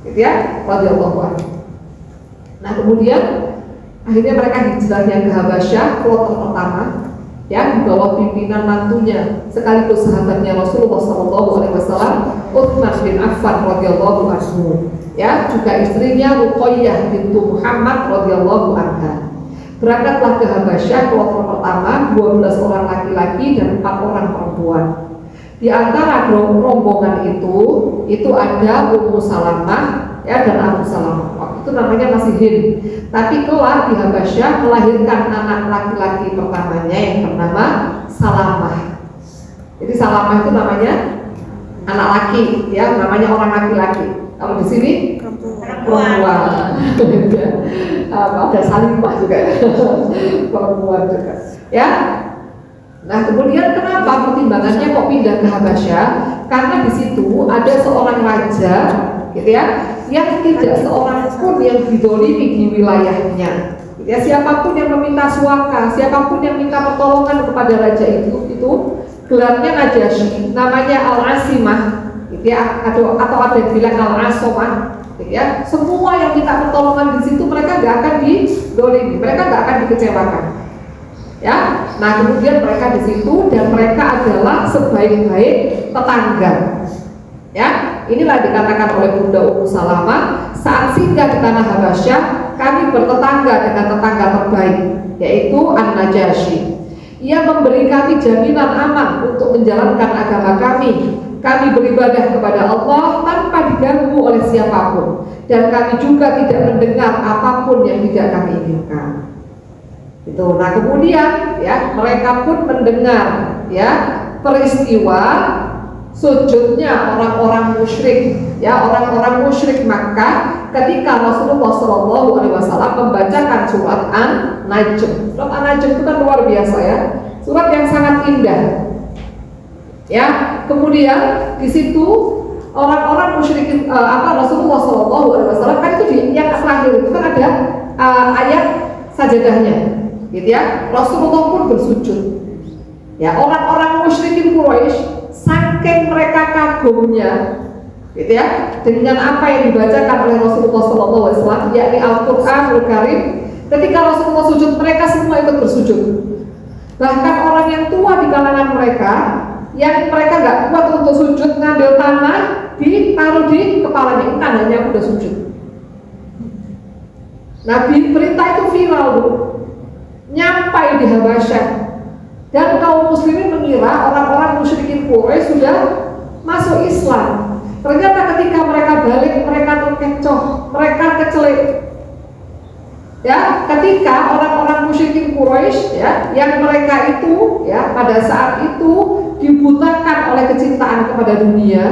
gitu ya, radhiyallahu anhu. Nah kemudian akhirnya mereka hijrahnya ke Habasyah, kloter pertama ya di bawah pimpinan mantunya sekaligus sahabatnya Rasulullah SAW, Utsman bin Affan radhiyallahu anhu, ya juga istrinya Ruqayyah bintu Muhammad radhiyallahu anha. Berangkatlah ke Habasyah kloter pertama 12 orang laki-laki dan 4 orang perempuan. Di antara rombongan itu ada Ummu Salamah ya dan Abu Salamah. Waktu itu namanya masih Hind. Tapi kelak di Habasyah melahirkan anak laki-laki pertamanya yang bernama Salamah. Jadi Salamah itu namanya anak laki, ya namanya orang laki-laki. Kalau di sini perempuan. Ada Salimah juga, perempuan juga. Ya. Nah kemudian kenapa pertimbangannya kok pindah ke Habasyah? Karena di situ ada seorang raja, gitu ya, yang tidak seorang pun yang didolimi di wilayahnya. Gitu ya, siapapun yang meminta suaka, siapapun yang minta pertolongan kepada raja itu gelarnya Najasyi, namanya Al-Asimah, gitu ya, atau ada yang bilang Al-Asomah. Gitu ya, semua yang minta pertolongan di situ mereka nggak akan didolimi, mereka nggak akan dikecewakan. Ya, nah kemudian mereka di situ dan mereka adalah sebaik-baik tetangga. Ya, inilah dikatakan oleh Bunda Ummu Salamah saat singgah di tanah Habasyah, kami bertetangga dengan tetangga terbaik, yaitu An-Najasyi. Ia memberi kami jaminan aman untuk menjalankan agama kami. Kami beribadah kepada Allah tanpa diganggu oleh siapapun, dan kami juga tidak mendengar apapun yang tidak kami inginkan. Itu. Nah kemudian ya mereka pun mendengar ya peristiwa sujudnya orang-orang musyrik, ya orang-orang musyrik Makkah ketika Rasulullah SAW membacakan surat An-Najm. Surat An-Najm itu kan luar biasa ya, surat yang sangat indah. Ya, kemudian di situ orang-orang musyrikin Rasulullah SAW kan itu di yang terakhir itu kan ada ayat sajadahnya, gitu ya. Rasulullah pun bersujud. Ya, orang-orang musyrikin Quraisy saking mereka kagumnya, gitu ya, dengan apa yang dibacakan oleh Rasulullah SAW, yakni Al-Quranul Karim. Ketika Rasulullah sujud, mereka semua ikut bersujud. Bahkan orang yang tua di kalangan mereka, yang mereka nggak kuat untuk sujud, ngambil tanah ditaruh di kepalanya, ini tandanya aku udah sujud. Nabi berita itu viral, Bu. Nyampai di Habasyah. Dan kaum muslimin mengira orang-orang musyrikin Quraisy sudah masuk Islam. Ternyata ketika mereka balik, mereka terkecoh, mereka kecelek. Ya, ketika orang-orang musyrikin Quraisy ya, yang mereka itu ya pada saat itu dibutakan oleh kecintaan kepada dunia.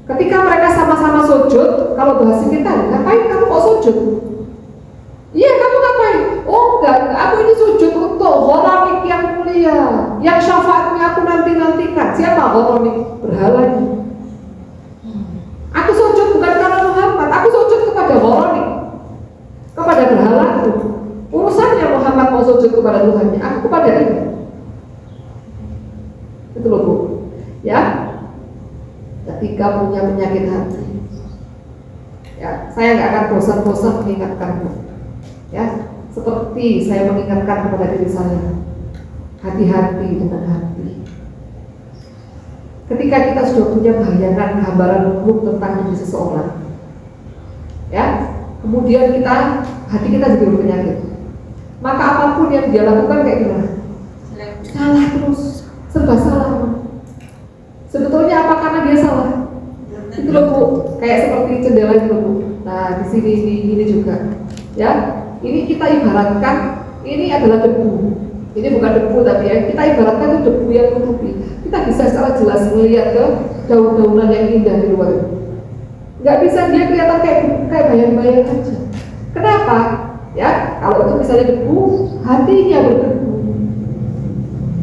Ketika mereka sama-sama sujud, kalau bahasa kita, ngapain kamu kok sujud? Iya, kamu ngapain? Oh enggak, aku ini sujud untuk ghoramik yang mulia, yang syafaatnya aku nanti-nantikan. Siapa ghoramik? Berhalanya. Aku sujud bukan karena Muhammad, aku sujud kepada ghoramik, kepada berhalaku. Urusannya Muhammad mau sujud kepada Tuhannya, aku kepada ini. Itu loh Bu. Ya, ketika punya penyakit hati, ya saya nggak akan bosan-bosan mengingatkan Bu. Ya, seperti saya mengingatkan kepada diri saya, hati-hati dengan hati. Ketika kita sudah punya bayangan gambaran buruk tentang diri seseorang, ya, kemudian hati kita jadi berpenyakit, maka apapun yang dia lakukan kayak gimana? Salah terus, serba salah. Sebetulnya apa karena dia salah? Itu loh Bu, kayak seperti jendela itu loh Bu. Nah di sini ini juga, ya. Ini kita ibaratkan ini adalah debu. Ini bukan debu tapi ya kita ibaratkan itu debu yang menutupi. Kita bisa secara jelas melihat ke daun-daunan yang indah di luar. Nggak bisa dia kelihatan kayak bayang-bayang aja. Kenapa? Ya kalau itu misalnya debu, hatinya berdebu.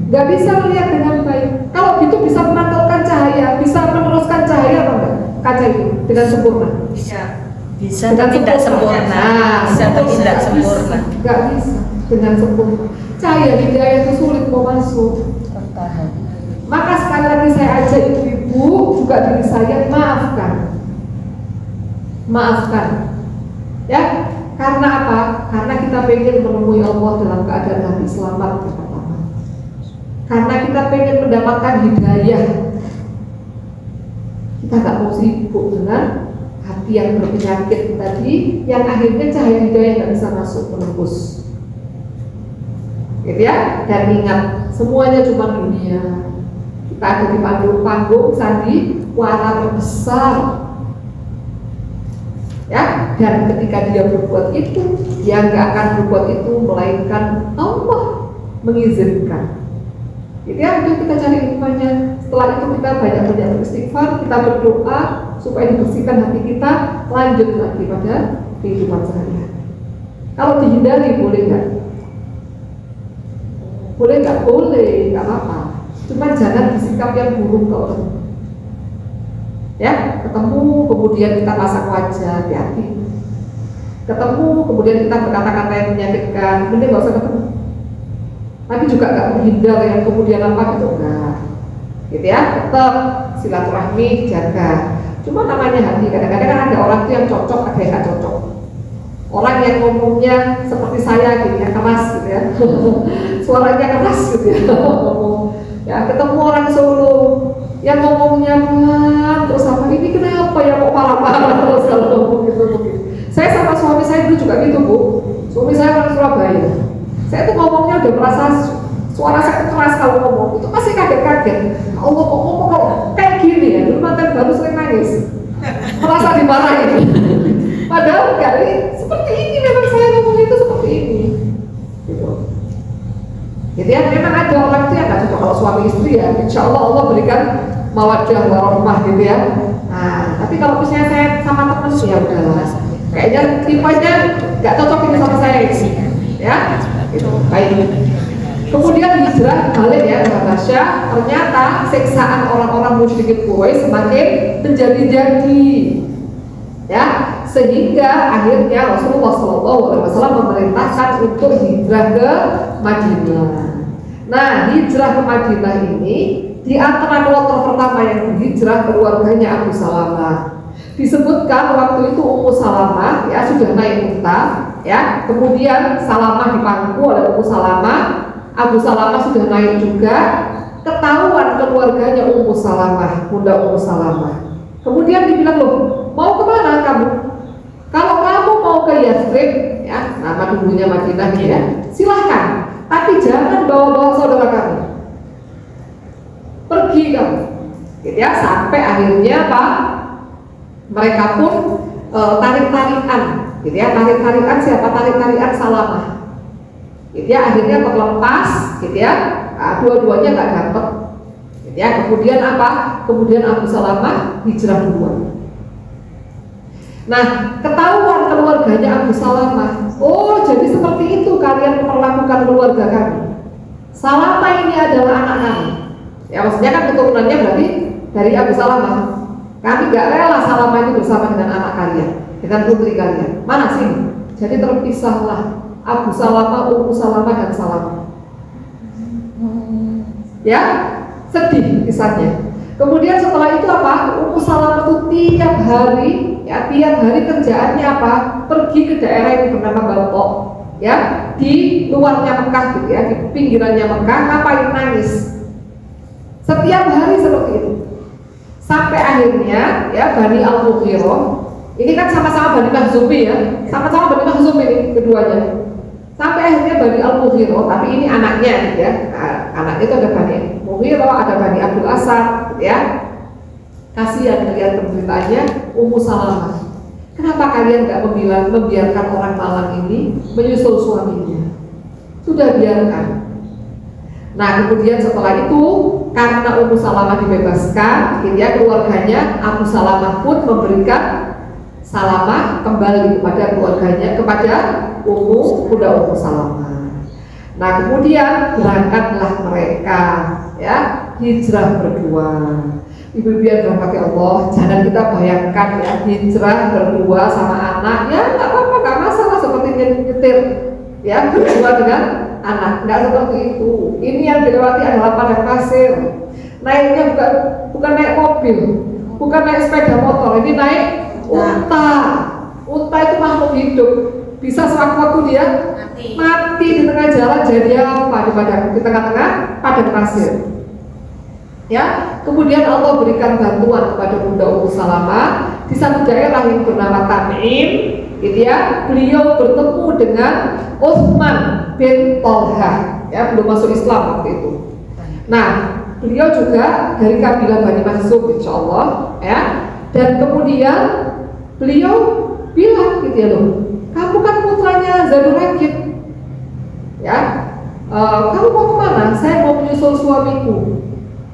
Nggak bisa melihat dengan baik. Kalau gitu bisa memantulkan cahaya, bisa meneruskan cahaya apa enggak? Kaca itu dengan sempurna. Bisa tapi tidak sempurna. Bisa tapi tidak sempurna. Nggak bisa dengan sempurna. Cahaya hidayah itu sulit mau masuk. Maka sekali lagi saya ajak ibu-ibu juga diri saya, maafkan. Ya, karena apa? Karena kita pengen menemui Allah dalam keadaan hati selamat pertama. Karena kita pengen mendapatkan hidayah. Kita nggak mau sibuk dengan hati yang berpenyakit tadi, yang akhirnya cahaya hidayah nggak bisa masuk menembus, gitu ya. Dan ingat, semuanya cuma dunia. Kita ada di panggung sandi warna besar, ya. Dan ketika dia berbuat itu, dia nggak akan berbuat itu melainkan Allah mengizinkan. Gitu ya, itu kita cari hikmahnya. Setelah itu kita banyak-banyak beristighfar, kita berdoa supaya dibersihkan hati kita, lanjut lagi pada kehidupan sehari-hari. Kalau dihindari boleh nggak? Boleh nggak? Boleh, nggak apa-apa. Cuma jangan bersikap yang buruk kalau ketemu. Ya, ketemu kemudian kita pasang wajah, hati-hati. Ketemu kemudian kita berkata-kata yang menyakitkan, mending nggak usah ketemu. Tapi juga nggak menghindar yang kemudian apa gitu, enggak. Gitu ya, tetap silaturahmi jaga. Cuma namanya hati, kadang-kadang kan ada orang tuh yang cocok, ada yang nggak cocok. Orang yang ngomongnya seperti saya gitu ya, keras gitu ya, suaranya keras gitu ya, ya ketemu orang Solo yang ngomongnya pelan terus apa ini kenapa ya kok parah-parah terus kalau ngomong gitu. Saya sama suami saya dulu juga gitu Bu, suami saya orang Surabaya. Saya tuh ngomongnya udah merasa suara saya keras kalau ngomong, itu pasti kaget-kaget. Allah kok ngomong kok kayak gini ya, dulu mantan baru sering nangis, merasa dimarahin. Padahal enggak, ini seperti ini memang saya ngomong itu seperti ini. Gitu. Jadi ya memang ada orang itu yang nggak cocok kalau suami istri ya, insya Allah berikan mawaddah warahmah gitu ya. Nah, tapi kalau misalnya saya sama temen ya udahlah, kayaknya tipenya nggak cocok ini sama saya ini, ya. Gitu. Baik. Kemudian hijrah balik ya ke Habasyah, ternyata siksaan orang-orang musyrikin Quraisy semakin menjadi-jadi, ya, sehingga akhirnya Rasulullah SAW memerintahkan untuk hijrah ke Madinah. Nah, hijrah ke Madinah ini di antara kloter pertama yang berhijrah keluarganya Abu Salamah. Disebutkan waktu itu Ummu Salamah ya sudah naik unta, ya, kemudian Salamah dipangku oleh Ummu Salamah. Abu Salamah sudah naik juga, ketahuan keluarganya Ummu Salamah, Bunda Ummu Salamah. Kemudian dibilang, loh, mau kemana kamu? Kalau kamu mau ke Yathrib, ya, nama dulunya Madinah ya, silahkan. tapi jangan bawa-bawa saudara kami. Pergi kamu, gitu ya. Sampai akhirnya apa? Mereka pun tarik-tarikan, gitu ya. Tarik-tarikan siapa? Tarik-tarikan Salamah, gitu ya. Akhirnya terlepas, gitu ya. Nah, dua-duanya nggak dapat, gitu ya. Kemudian apa? Kemudian Abu Salamah hijrah duluan. Nah, ketahuan keluarganya Abu Salamah. Oh, jadi seperti itu kalian memperlakukan keluarga kami. Salamah ini adalah anak kami. Ya, maksudnya kan keturunannya berarti dari Abu Salamah. Kami gak rela Salamah itu bersama dengan anak kalian, dengan putri kalian. Mana sih? Jadi terpisahlah Abu Salamah, Ummu Salamah dan Salamah. Ya, sedih kisahnya. Kemudian setelah itu apa? Ummu Salamah itu tiap hari kerjaannya apa? Pergi ke daerah yang bernama Baltok, ya, di luarnya Mekah, gitu ya, di pinggirannya Mekah. Ngapain? Nangis. Setiap hari seperti itu. Sampai akhirnya, ya, Bani Al-Mughirah, ini kan sama-sama Bani Makhzumi, ya, sama-sama Bani Makhzumi ini keduanya. Sampai akhirnya Bani Al-Mughirah, tapi ini anaknya, gitu ya. Nah, anaknya itu ada Bani Mughirah, ada Bani Abdul Asad, gitu ya. Kasihan melihat penderitaannya Ummu Salamah. Kenapa kalian nggak membiarkan orang Malang ini menyusul suaminya? Sudah biarkan. Nah, kemudian setelah itu karena Ummu Salamah dibebaskan, gitu ya, keluarganya Abu Salamah pun memberikan Salamah kembali kepada keluarganya, kepada Ummu Salamah. Nah, kemudian berangkatlah mereka, ya, hijrah berdua. Ibu-ibu yang dirahmati Allah, jangan kita bayangkan ya, hijrah berdua sama anak, ya nggak apa-apa, nggak masalah, seperti nyetir, ya, berdua dengan anak, nggak seperti itu. Ini yang dilewati adalah padang pasir. Naiknya bukan naik mobil, bukan naik sepeda motor, ini naik unta. Unta itu makhluk hidup, bisa sewaktu-waktu dia mati di tengah jalan. Jadi apa? Di tengah-tengah padang pasir. Ya, kemudian Allah berikan bantuan kepada Bunda Ummu Salamah di satu daerah yang bernama Tan'im, gitu ya. Beliau bertemu dengan Utsman bin Thalhah, ya, belum masuk Islam waktu itu. Nah, beliau juga dari kabilah Bani Makhzum, insya Allah, ya. Dan kemudian beliau bilang, gitu ya, loh, kamu kan putranya Zadurraqib, ya, kamu mau kemana? Saya mau menyusul suamiku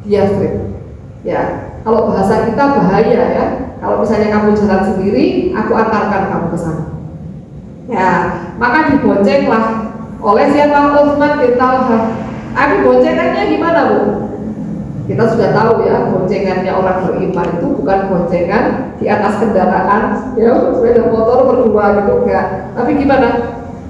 di Yathrib. Ya, kalau bahasa kita bahaya, ya. Kalau misalnya kamu jalan sendiri, aku antarkan kamu ke sana. Ya, maka diboncenglah oleh siapa? Utsman bin Thalhah. Tapi boncengannya gimana, Bu? Kita sudah tahu ya, boncengannya orang beriman itu bukan boncengan di atas kendaraan, ya, sepeda motor berdua gitu, enggak. Tapi gimana?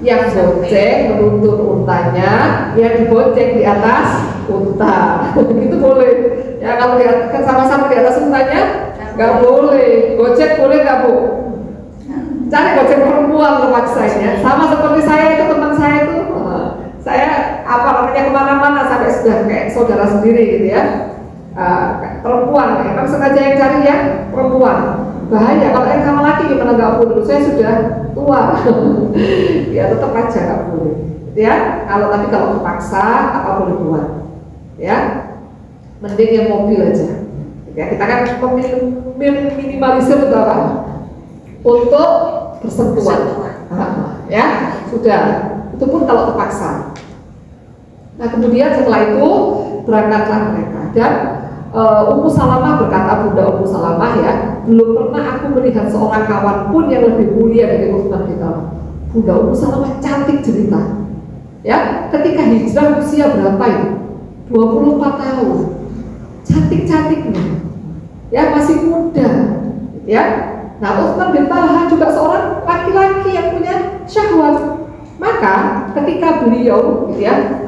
Yang bonceng menuntun untanya, yang dibonceng di atas unta, gitu boleh. Ya, kalau sama-sama di atas untanya, nggak boleh. Gojek boleh nggak, Bu? Cari gojek perempuan terpaksanya. Sama seperti saya itu, teman saya itu, saya apa namanya kemana-mana sampai sudah kayak saudara sendiri, gitu ya. Perempuan, emang sengaja yang cari ya perempuan. Bahaya kalau yang sama laki gimana, nggak boleh. Saya sudah tua. Ya tetap aja nggak boleh, ya. Tapi kalau terpaksa apa boleh buat, ya. Mending yang mobil aja, ya. Kita kan minimalisir untuk apa? Untuk bersentuhan, ya sudah. Itu pun kalau terpaksa. Nah, kemudian setelah itu berangkatlah mereka. Dan Ummu Salamah berkata, Bunda Ummu Salamah, ya, belum pernah aku melihat seorang kawan pun yang lebih mulia dari Utsman bin Thalhah. Bunda Ummu Salamah cantik jelita, ya. Ketika hijrah usia berapa itu? 24 tahun. Cantik-cantiknya, ya, masih muda, ya. Nah, Utsman bin Thalhah juga seorang laki-laki yang punya syahwat. Maka ketika beliau, gitu ya,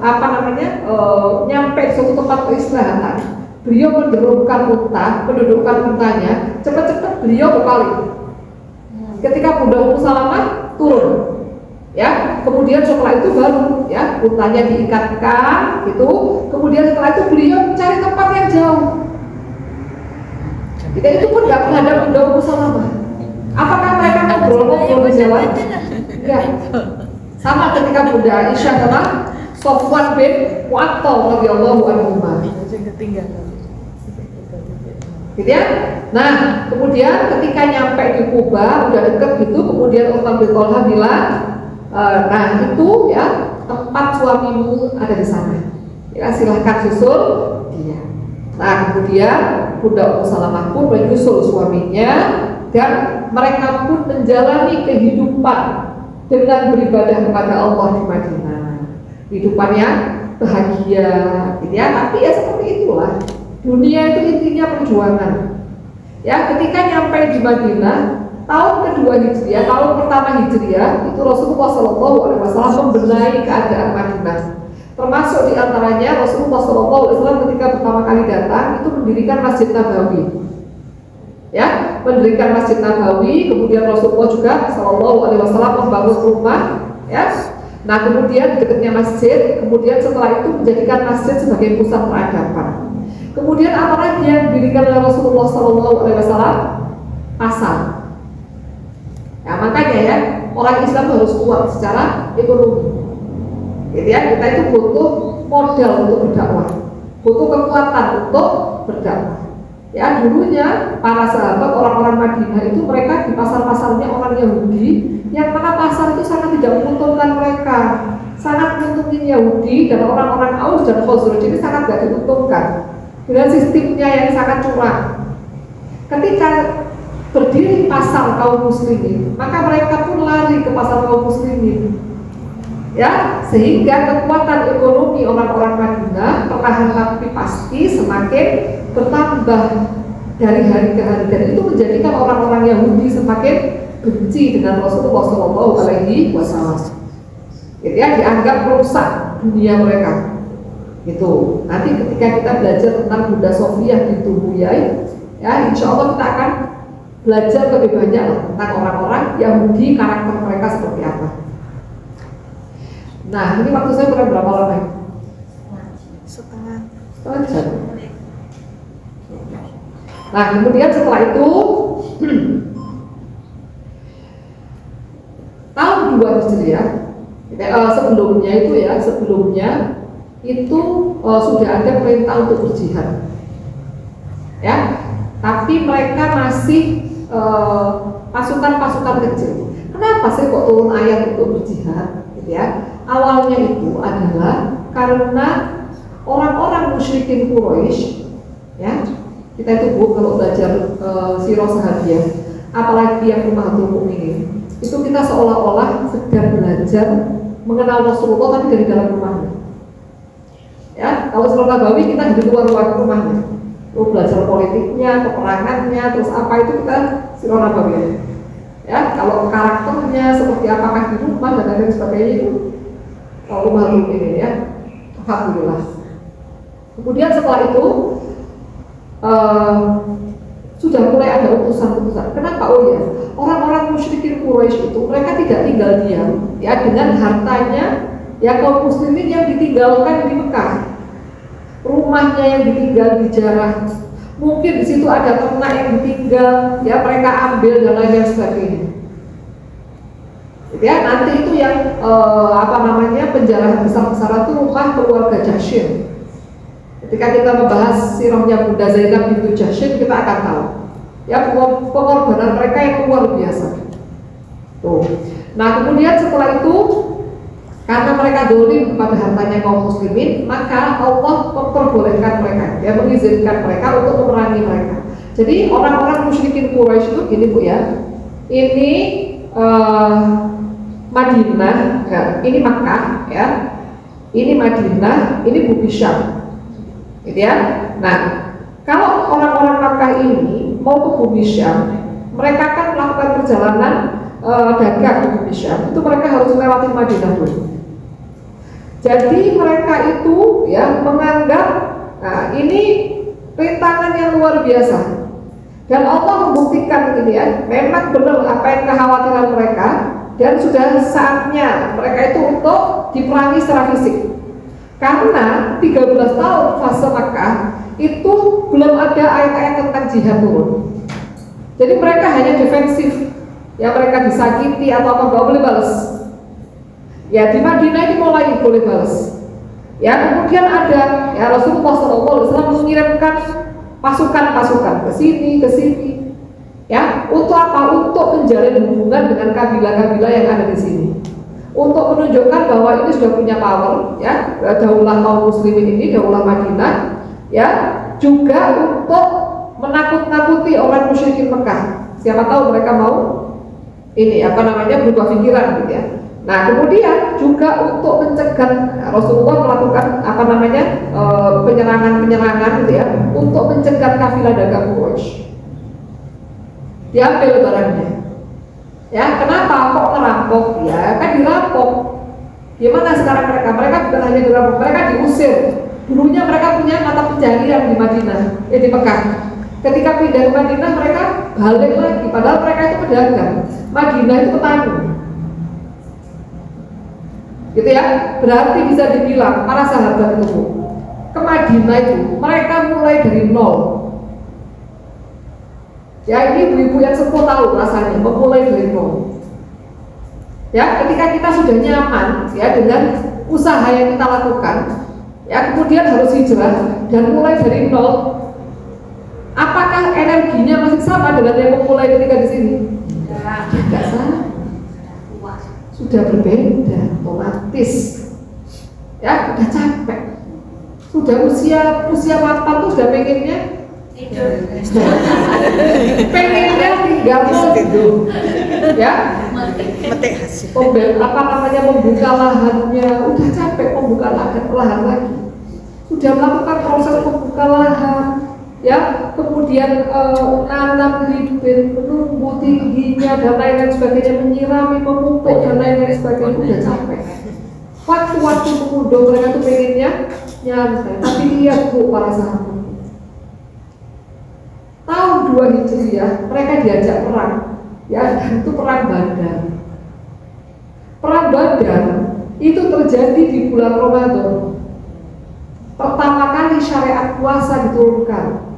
nyampe di suatu tempat peristirahatan, beliau mendudukkan untanya, cepat-cepat beliau berpaling. Ketika Bunda Ummu Salamah turun, ya, kemudian setelah itu baru, ya, untanya diikatkan, gitu. Kemudian setelah itu beliau mencari tempat yang jauh. Jadi itu pun nggak menghadap Bunda Ummu Salamah. Apakah mereka ngobrol di jalan? Enggak. Sama ketika Bunda Aisyah sama Sofwan bin Mu'attal radhiyallahu anhu. Gitu ya. Nah, kemudian ketika nyampe di Kuba, udah deket gitu, kemudian Utsman bin Talha bilang, nah itu ya tempat suamimu ada di sana. Ya, silahkan susul dia. Nah, kemudian Bunda Ummu Salamah pun menyusul suaminya dan mereka pun menjalani kehidupan dengan beribadah kepada Allah di Madinah. Kehidupannya bahagia, gitu ya. Tapi ya seperti itulah. Dunia itu intinya perjuangan. Ya, ketika nyampe di Madinah tahun kedua Hijriah, tahun pertama Hijriah, itu Rasulullah SAW membenahi keadaan Madinah. Termasuk diantaranya Rasulullah SAW ketika pertama kali datang itu mendirikan Masjid Nabawi. Ya, mendirikan Masjid Nabawi, kemudian Rasulullah juga SAW membangun rumah. Ya, nah kemudian dekatnya masjid, kemudian setelah itu menjadikan masjid sebagai pusat peradaban. Kemudian apa lagi yang didirikan oleh Rasulullah SAW? Pasar. Ya, makanya ya orang Islam harus kuat secara ekonomi. Gitu ya, kita itu butuh modal untuk berdakwah, butuh kekuatan untuk berdakwah. Ya, dulunya para sahabat orang-orang Madinah itu mereka di pasar-pasarnya orang Yahudi, yang mana pasar itu sangat tidak menguntungkan mereka, sangat menguntungkan Yahudi dan orang-orang Aus dan Khazraj ini sangat tidak diuntungkan dengan sistemnya yang sangat curang. Ketika berdiri pasar kaum muslimin, maka mereka pun lari ke pasar kaum muslimin. Ya, sehingga kekuatan ekonomi orang-orang Madinah perlahan tapi pasti semakin bertambah dari hari ke hari, dan itu menjadikan orang-orang Yahudi semakin benci dengan Rasulullah SAW. Gitu ya, dianggap merusak dunia mereka. Gitu. Nanti ketika kita belajar tentang Bunda Sofiyah bintu Huyai, ya insya Allah kita akan belajar lebih banyak tentang orang-orang Yahudi, karakter mereka seperti apa. Nah, ini waktu saya berapa lama? Setengah jam. Nah, kemudian setelah itu tahun 2 Hijriah, sebelumnya itu sudah ada perintah untuk berjihad. Ya, tapi mereka masih pasukan-pasukan kecil. Kenapa sih kok turun ayat untuk berjihad? Gitu ya. Awalnya itu adalah karena orang-orang musyrikin Quraisy, ya, kita itu kalau belajar sirah sahabiah, apalagi yang Ummahatul Mukminin, itu kita seolah-olah sedang belajar mengenal Rasulullah tapi dari dalam rumahnya. Ya, kalau sirah Nabawi kita di luar rumahnya, belajar politiknya, peperangannya, terus apa itu kita sirah Nabawi. Ya, kalau karakternya seperti apakah di rumah dan lain sebagainya itu rumah ini ya, alhamdulillah. Kemudian setelah itu sudah mulai ada utusan-utusan. Kenapa? Oh ya, orang-orang musyrikin Quraisy itu mereka tidak tinggal diam ya dengan hartanya ya kaum muslimin yang ditinggalkan di Mekah, rumahnya yang ditinggal dijarah, mungkin di situ ada ternak yang ditinggal ya mereka ambil dan lain sebagainya. Ya, nanti itu yang penjarahan besar-besaran itu rumah keluarga Jahsy. Ketika kita membahas sirahnya Bunda Zainab bintu Jahsy, kita akan tahu ya pengorbanan mereka yang luar biasa. Tuh. Nah, kemudian setelah itu karena mereka dolim kepada hartanya kaum muslimin, maka Allah memperbolehkan mereka, ya mengizinkan mereka untuk memerangi mereka. Jadi orang-orang musyrikin Quraisy itu gini Bu ya, ini Madinah, ya, ini Makkah, ya, ini Madinah, ini Bumi Syam, gitu ya. Nah, kalau orang-orang Makkah ini mau ke Bumi Syam, mereka kan melakukan perjalanan dagang ke Bumi Syam, itu mereka harus melewati Madinah dulu. Jadi mereka itu ya menganggap, nah, ini rintangan yang luar biasa, dan Allah membuktikan ini ya, memang benar apa yang kekhawatiran mereka. Dan sudah saatnya mereka itu untuk diperangi secara fisik. Karena 13 tahun fase Makkah itu belum ada ayat-ayat tentang jihad turun. Jadi mereka hanya defensif. Ya mereka disakiti atau apa nggak boleh balas. Ya di Madinah ini mulai boleh balas. Ya, kemudian ada ya Rasulullah SAW mengirimkan pasukan-pasukan ke sini, ya, untuk apa? Untuk menjalin hubungan dengan kabilah-kabilah yang ada di sini, untuk menunjukkan bahwa ini sudah punya power, ya, daulah kaum muslimin ini, daulah Madinah, ya, juga untuk menakut-nakuti orang musyrikin Mekah. Siapa tahu mereka mau ini berubah pikiran gitu ya. Nah, kemudian juga untuk mencegah Rasulullah melakukan penyerangan gitu ya, untuk mencegah kafilah dagang Quraisy. Diambil barangnya. Ya, kenapa kok merampok? Ya, kan dirampok. Gimana sekarang mereka? Mereka bukan hanya dirampok, mereka diusir. Dulunya mereka punya mata pencaharian di Madinah, di Mekah. Ketika pindah ke Madinah mereka balik lagi, padahal mereka itu pedagang. Madinah itu petani. Gitu ya, berarti bisa dibilang para sahabat itu ke Madinah itu mereka mulai dari nol. Ya, ini ibu-ibu yang sepuh tahu rasanya memulai dari nol. Ya, ketika kita sudah nyaman ya dengan usaha yang kita lakukan, ya kemudian harus hijrah dan mulai dari nol. Apakah energinya masih sama dengan yang memulai ketika di sini? Tidak sama. Sudah berbeda, otomatis. Ya, sudah capek. Sudah usia mapan tuh sudah pengennya tidur. Pengennya tinggal tidur. Ya. Metik hasil. Membuka lahannya, udah capek membuka lahan lagi. Sudah melakukan proses membuka lahan. Ya, kemudian nanam bibit, menumbuh tingginya dan lain-lain sebagainya, menyirami, memupuk dan lain-lain sebagainya, udah capek. Waktu mengunduh mereka tuh pengennya nyantai, tapi lihat Bu para sahabat. Tahun 2 Hijriah mereka diajak perang, ya, dan itu perang Badar. Perang Badar itu terjadi di bulan Ramadan. Pertama kali syariat puasa diturunkan.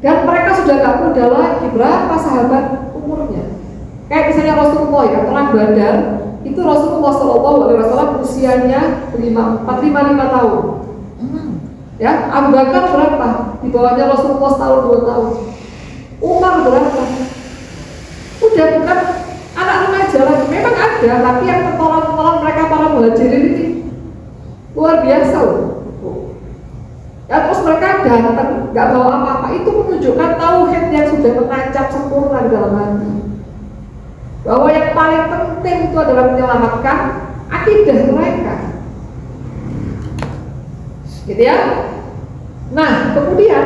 Dan mereka sudah gak muda lagi. Berapa sahabat umurnya? Kayak misalnya Rasulullah ya, perang Badar itu Rasulullah SAW usianya 45 tahun. Ya, Abu Bakar berapa? Di bawahnya Rasulullah setahun 2 tahun. Umar berapa? Udah bukan anak remaja lagi. Memang ada, tapi yang penolong mereka para muhajirin ini luar biasa loh. Ya, terus mereka datang nggak bawa apa-apa, itu menunjukkan tauhid yang sudah menancap sempurna di dalam hati, bahwa yang paling penting itu adalah menyelamatkan akidah mereka, gitu ya. Nah, kemudian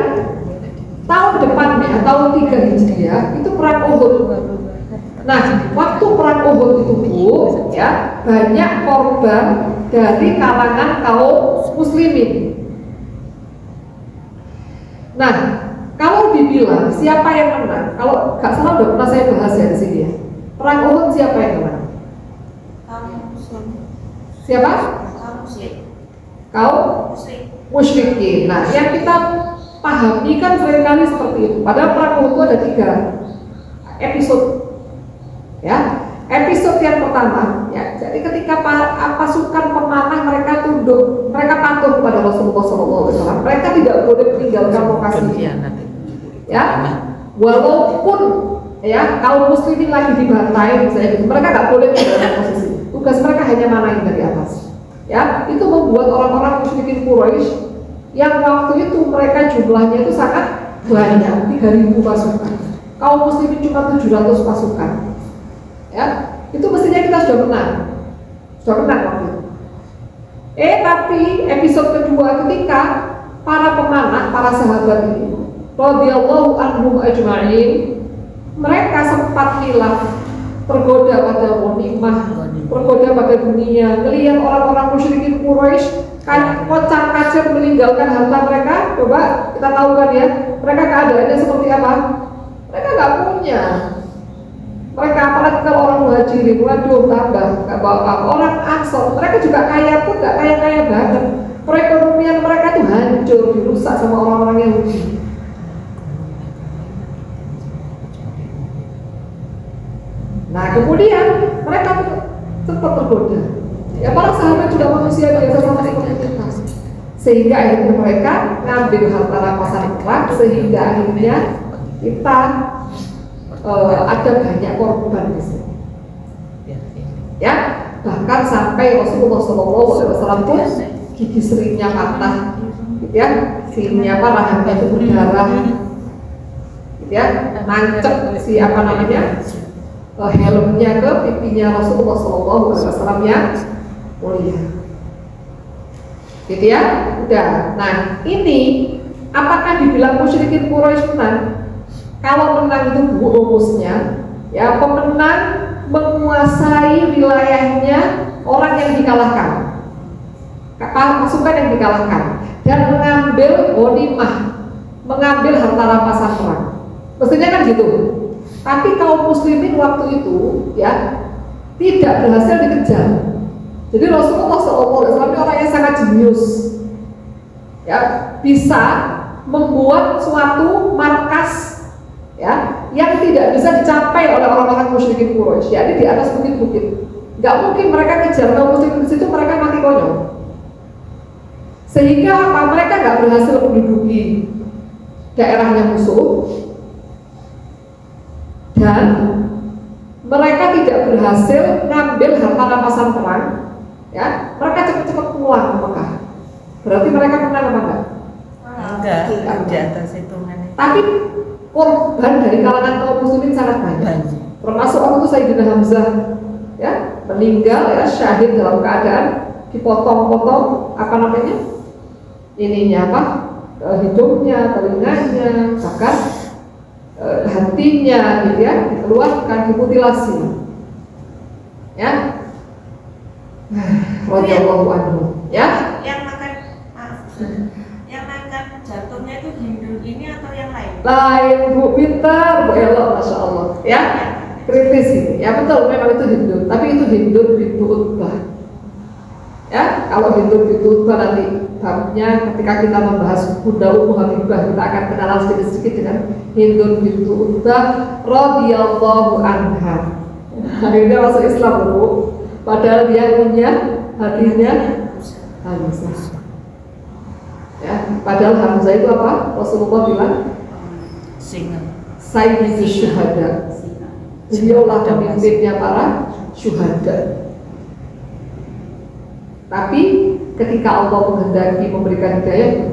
tahun depannya, tahun 3 Hijriah itu perang Uhud. Nah, waktu perang Uhud itu Bu, ya, banyak korban dari kalangan kaum muslimin. Nah, kalau dibilang siapa yang menang, kalau nggak salah udah pernah saya bahas ya di sini ya. Perang Uhud siapa yang menang? Siapa? Kaum musyrikin. Nah, yang kita pahami kan seringkali seperti itu. Padahal perang Uhud itu ada 3 episode. Ya, episode yang pertama, ya, jadi ketika pasukan pemanah mereka tunduk, mereka patuh kepada Rasulullah SAW. Mereka tidak boleh meninggalkan lokasi. Ya, walaupun ya kaum muslimin lagi dibantai, misalnya, mereka nggak boleh meninggalkan posisi. Tugas mereka hanya manahin dari atas. Ya, itu membuat orang-orang musyrikin Quraisy yang waktu itu mereka jumlahnya itu sangat banyak, 3.000 pasukan. Kaum muslimin cuma 700 pasukan. Ya, itu mestinya kita sudah menang waktu itu. Tapi episode kedua ketika para pemanah, para sahabat ini, radhiyallahu anhum ajma'in, mereka sempat hilang, tergoda pada ghanimah, tergoda pada dunia, melihat orang-orang musyrikin Quraisy kan kocar-kacir meninggalkan harta mereka. Coba kita tahu kan ya, mereka keadaannya seperti apa? Mereka nggak punya. Mereka apalagi kalau orang muhajirin, waduh tambah nggak bawa apa-apa. Orang Ansor, mereka juga kaya pun nggak kaya-kaya banget. Perekonomian mereka tuh hancur, dirusak sama orang-orang Yahudi. Nah, kemudian mereka sempat tergoda. Ya, para sahabat juga manusia sehingga akhirnya mereka ngambil harta rampasan perang, sehingga akhirnya kita ada banyak korban di sini. Ya, bahkan sampai Rasulullah SAW pun gigi serinya patah, gitu ya, sininya apa, rahangnya itu berdarah, gitu ya, nancep si apa namanya, helmnya ke pipinya Rasulullah SAW yang mulia, gitu ya. Udah. Nah, ini apakah dibilang musyrikin Quraisy menang? Kalau menang itu rumusnya, ya, pemenang menguasai wilayahnya orang yang dikalahkan, pasukan yang dikalahkan, dan mengambil ghanimah, mengambil harta rampasan perang. Mestinya kan gitu. Tapi kaum muslimin waktu itu, ya, tidak berhasil dikejar. Jadi Rasulullah SAW ini orang yang sangat jenius, ya, bisa membuat suatu markas, ya, yang tidak bisa dicapai oleh orang-orang musyrikin Quraisy, yakni di atas bukit-bukit. Nggak mungkin mereka kejar kaum muslimin di situ, mereka mati konyol. Sehingga apa? Mereka nggak berhasil menduduki daerahnya musuh, dan mereka tidak berhasil ngambil harta rampasan perang. Ya, mereka cepat-cepat pulang ke Mekah. Berarti mereka menang apa enggak? Enggak, di atas hitungannya. Tapi korban dari kalangan kaum muslimin sangat banyak. Termasuk waktu itu Sayyidina Hamzah, ya, meninggal, ya, syahid dalam keadaan dipotong-potong apa namanya? Ininya apa? Hidungnya, telinganya, bahkan hatinya, gitu ya, dikeluarkan, dimutilasi. Ya. Radhiyallahu anhu, ya. Yang makan, yang makan jantungnya itu Hindu ini atau yang lain? Lain, Bu, pintar, Bu Elo, Masya Allah, ya. Kritis ini, ya, betul, memang itu Hindu, tapi itu Hindu bintu Utbah. Ya, kalau Hindu bintu Utbah nanti babnya ketika kita membahas Bunda Ummu Habibah, kita akan kenalan sedikit-sedikit dengan Hindu bintu Utbah radhiyallahu anha. Akhirnya masuk Islam, Bu. Padahal dia punya hatinya Hamzah. Ya, padahal Hamzah itu apa? Rasulullah bilang Sayyidu syuhada. Beliaulah pemimpinnya para syuhada. Tapi ketika Allah menghendaki memberikan hidayah,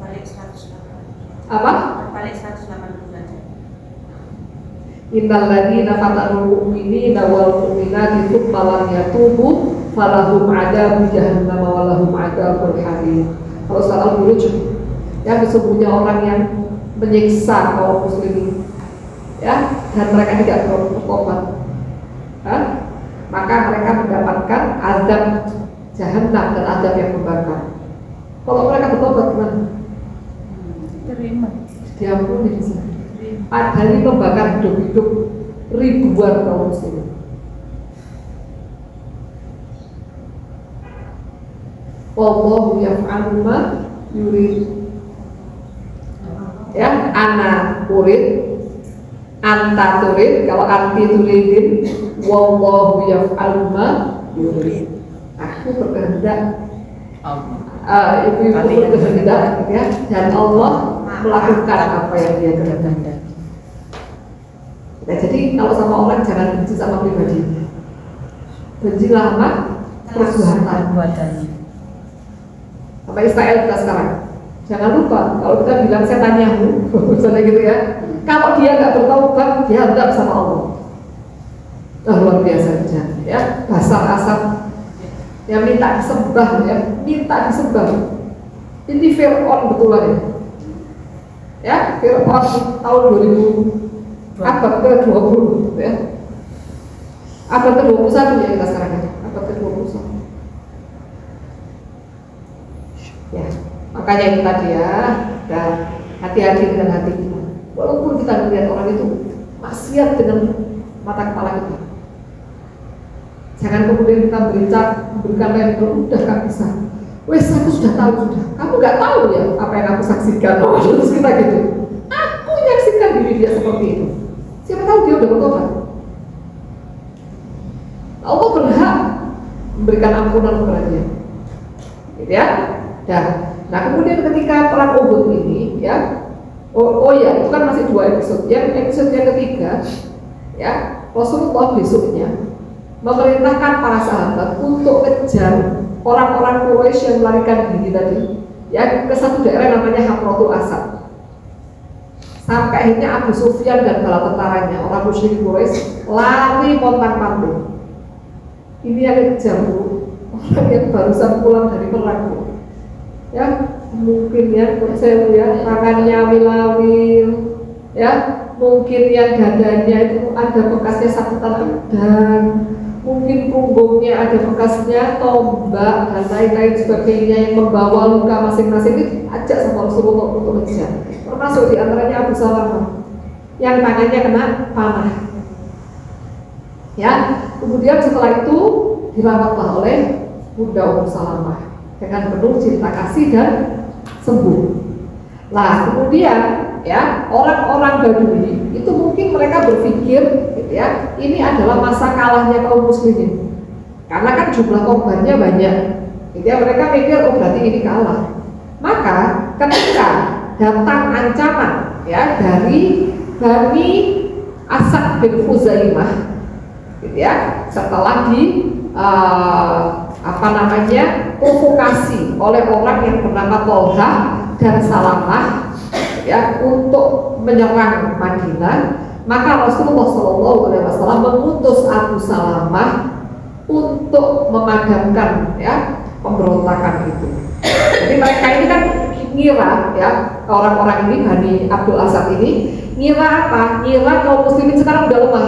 Balik 180. apa? Balik 180 saja. Innal ladzina fatanul mu'minina wal mu'minati tsumma lam yatubu falahum 'adzabun jahannam wa lahum 'adzabul hariq. Kalau surat Al-Buruj, ya, sesungguhnya orang yang menyiksa kaum muslimin, ya, dan mereka tidak bertobat, maka mereka mendapatkan azab jahannam dan azab yang membakar. Kalau mereka bertobat gimana? Terima. Diampuni bisa. Padahal membakar hidup-hidup ribuan kaum muslimin. Wallahu yaf'alu ma yurid. Ya, ana murid, anta turid. Kalau anti turidin, wallahu yaf'alu ma yurid. Aku berkehendak, ibu-ibu berkehendak, ya, dan Allah melakukan apa yang dia kehendaki. Nah, jadi kalau sama orang jangan benci sama pribadinya, bencilah sama perbuatan. Sama Israel kita sekarang, jangan lupa kalau kita bilang setanyahu, misalnya gitu ya, kalau dia nggak bertaubat, dia hadap sama Allah. Nah, luar biasa aja, ya, basar asap, ya, minta disembah, ya, minta disembah. Ini Fir'aun betulan ya. Ya, Fir'aun tahun 2000 abad ke-20, ya. Abad ke-21 ya kita sekarang ya. Abad ke-21. Ya, makanya itu tadi ya, dan hati-hati dengan hati kita. Walaupun kita melihat orang itu maksiat dengan mata kepala kita, jangan kemudian kita berikan label, udah gak bisa. Wes, aku sudah tahu sudah. Kamu nggak tahu ya apa yang aku saksikan. Terus kita gitu. Aku menyaksikan diri dia seperti itu. Siapa tahu dia udah bertobat. Allah berhak memberikan ampunan kepada dia. gitu ya. Nah kemudian ketika perang Uhud ini ya, oh ya itu kan masih 2 episode. Yang episode yang ketiga ya, Rasulullah besoknya memerintahkan para sahabat untuk kejar orang-orang Quraisy yang melarikan diri tadi ya ke satu daerah namanya Hamratul Asad. Sampai akhirnya Abu Sufyan dan bala tentaranya, orang musyrik Quraisy, lari pontang-panting. Ini yang kejar, orang yang barusan pulang dari perang, ya mungkin ya saya ya tangannya wilawil, ya mungkin yang dadanya itu ada bekasnya sakitan pedang, mungkin punggungnya ada bekasnya tombak dan lain-lain sebagainya yang membawa luka masing-masing. Itu ajak sama Rasulullah untuk kejar. Termasuk diantaranya Abu Salamah yang tangannya kena panah. Ya, kemudian setelah itu dirawatlah oleh Bunda Ummu Salamah dengan penuh cinta kasih dan sembuh. Nah, kemudian ya orang-orang Badui itu mungkin mereka berpikir gitu ya, ini adalah masa kalahnya kaum muslimin. Karena kan jumlah korbannya banyak. Gitu ya, mereka mikir oh berarti ini kalah. Maka ketika datang ancaman ya dari Bani Asad bin Khuzaimah gitu ya, setelah provokasi oleh orang yang bernama Tolha dan Salamah ya untuk menyerang Madinah, maka Rasulullah SAW mengutus Abu Salamah untuk memadamkan ya pemberontakan itu. Jadi mereka ini kan ngira ya, orang-orang ini Bani Abdul Asad ini ngira apa? Ngira kaum muslimin sekarang udah lemah,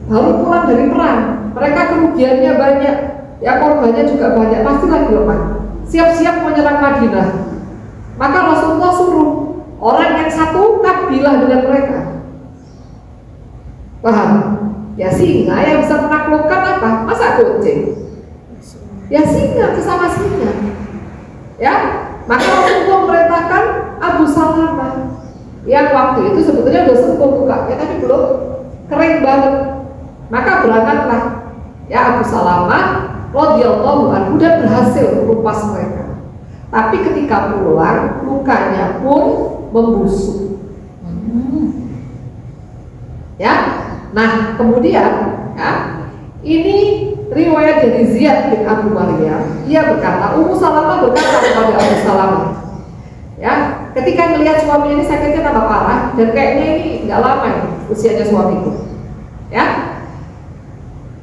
baru pulang dari perang, mereka kerugiannya banyak, ya korbannya juga banyak, pasti lagi lemah, siap-siap menyerang Madinah. Maka Rasulullah suruh orang yang satu kabilah dengan mereka, paham? Ya singa yang bisa menaklukkan apa? Masa kucing? Ya singa bersama singa. Ya, maka Rasulullah memerintahkan Abu Salamah yang waktu itu sebetulnya udah sembuh lukanya, tapi belum kering banget. Maka berangkatlah ya Abu Salamah radhiyallahu anhu dan berhasil melupas mereka. Tapi ketika pulang lukanya pun membusuk. Ya, nah kemudian ya ini riwayat dari Ziyad bin Abu Maryam. Ia berkata, Ummu Salamah berkata kepada Abu Salamah, ya ketika melihat suami ini sakitnya tambah parah dan kayaknya ini nggak lama ya usianya suamiku. Ya,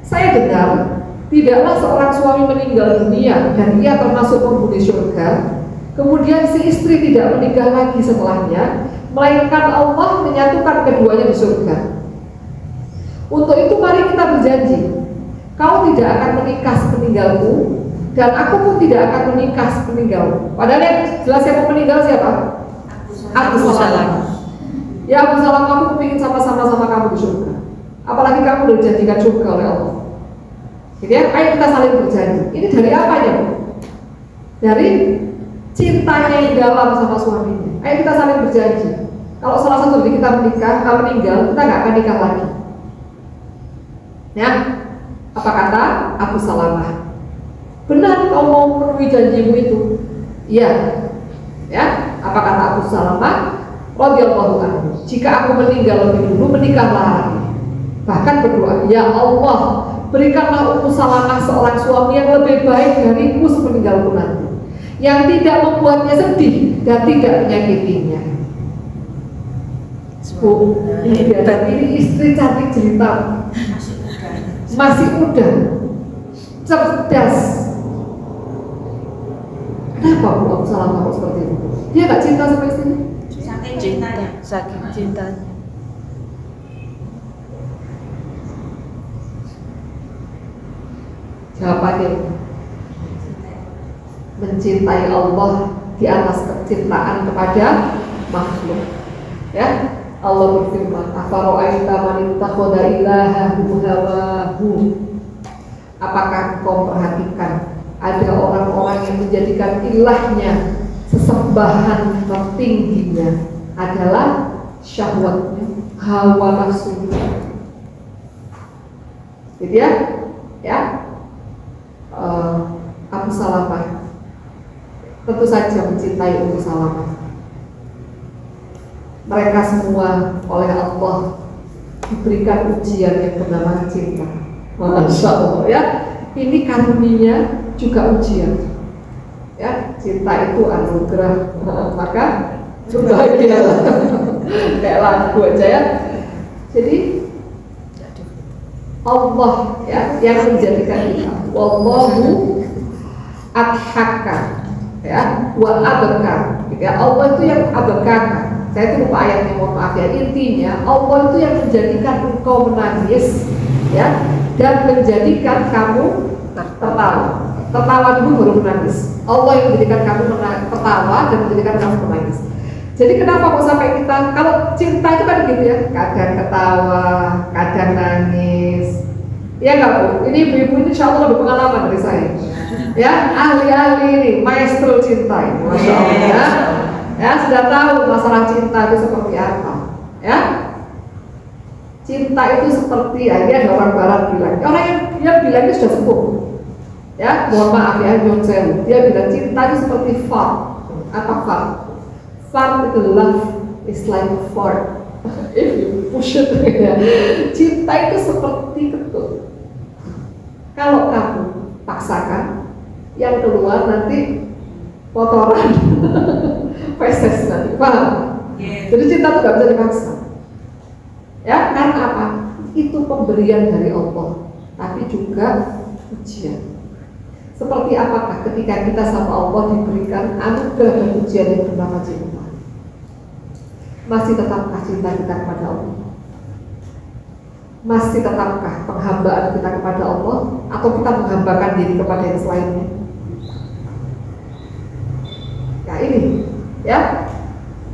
saya dengar tidaklah seorang suami meninggal dunia dan ia termasuk penghuni surga, kemudian si istri tidak menikah lagi setelahnya, melainkan Allah menyatukan keduanya di surga. Untuk itu mari kita berjanji, kau tidak akan menikah sepeninggalku dan aku pun tidak akan menikah sepeninggalmu. Padahal yang jelas yang mau meninggal siapa? Abu Salamah. Ya Abu Salamah, aku ingin sama-sama kamu di surga. Apalagi kamu sudah dijanjikan surga oleh Allah. Jadi ayo kita saling berjanji. Ini dari apanya? Dari cintanya yang dalam sama suaminya. Ayo kita saling berjanji. Kalau salah satu dari kita menikah, kalau meninggal, kita nggak akan nikah lagi. Ya, apa kata Abu Salamah? Benar kau mau memenuhi janjimu itu? Iya. Ya, apa kata Abu Salamah? Radhiyallahu anhu. Jika aku meninggal lebih dulu, menikahlah lagi. Bahkan berdoa, ya Allah, berikanlah Ummu Salamah seorang suami yang lebih baik dariku sepeninggalku nanti, yang tidak membuatnya sedih dan tidak menyakitinya. Bu, ini istri cantik jelita, masih muda, cerdas. Kenapa Bu Abu Salamah kok seperti itu? Dia nggak cinta sama istrinya? Saking cintanya. Saking cintanya. Jawabannya mencintai Allah di atas kecintaan kepada makhluk. Ya, Allah berfirman, "Afara'aita man ittakhadha ilahahu hawahu." Apakah kau perhatikan ada orang-orang yang menjadikan ilahnya, sesembahan tertingginya adalah syahwatnya, hawa nafsunya. Gitu ya? Ya. Abu Salamah tentu saja mencintai Ummu Salamah. Mereka semua oleh Allah diberikan ujian yang bernama cinta. Masya Allah ya, ini karunia juga ujian. Ya, cinta itu anugerah, maka berbahagialah. Kayak lagu aja ya. Jadi Allah ya yang menjadikan kita. Wallahu adhaka ya wa abaka. Ya, Allah itu yang abaka. Saya itu lupa ayatnya, mohon maaf ya. Intinya Allah itu yang menjadikan engkau menangis ya, dan menjadikan kamu tertawa. Tertawa dulu baru menangis. Allah yang menjadikan kamu tertawa dan menjadikan kamu menangis. Jadi kenapa kok sampai kita, kalau cinta itu kan gitu ya, kadang ketawa, kadang nangis. Ya nggak Bu? Ini ibu-ibu ini insya Allah ada pengalaman dari saya. Ya, ahli-ahli ini, maestro cinta ini, Masya Allah ya. Ya, sudah tahu masalah cinta itu seperti apa. Ya, cinta itu seperti, ya, ini ada orang barat bilang, orang yang bilang itu sudah sepuh. Ya, mohon maaf ya, John Sewu. Dia bilang cinta itu seperti fart. Apa fart? Fart itu love is like a fart. If you push it, ya. Cinta itu seperti ketut. Kalau kamu paksakan, yang keluar nanti kotoran, feses nanti, paham? Jadi cinta itu gak bisa dipaksa. Ya, karena apa? Itu pemberian dari Allah, tapi juga ujian. Seperti apakah ketika kita sama Allah diberikan anugerah dan ujian yang bernama cinta? Masih tetapkah cinta kita kepada Allah? Masih tetapkah penghambaan kita kepada Allah? Atau kita menghambakan diri kepada yang selainnya? Ya ini, ya,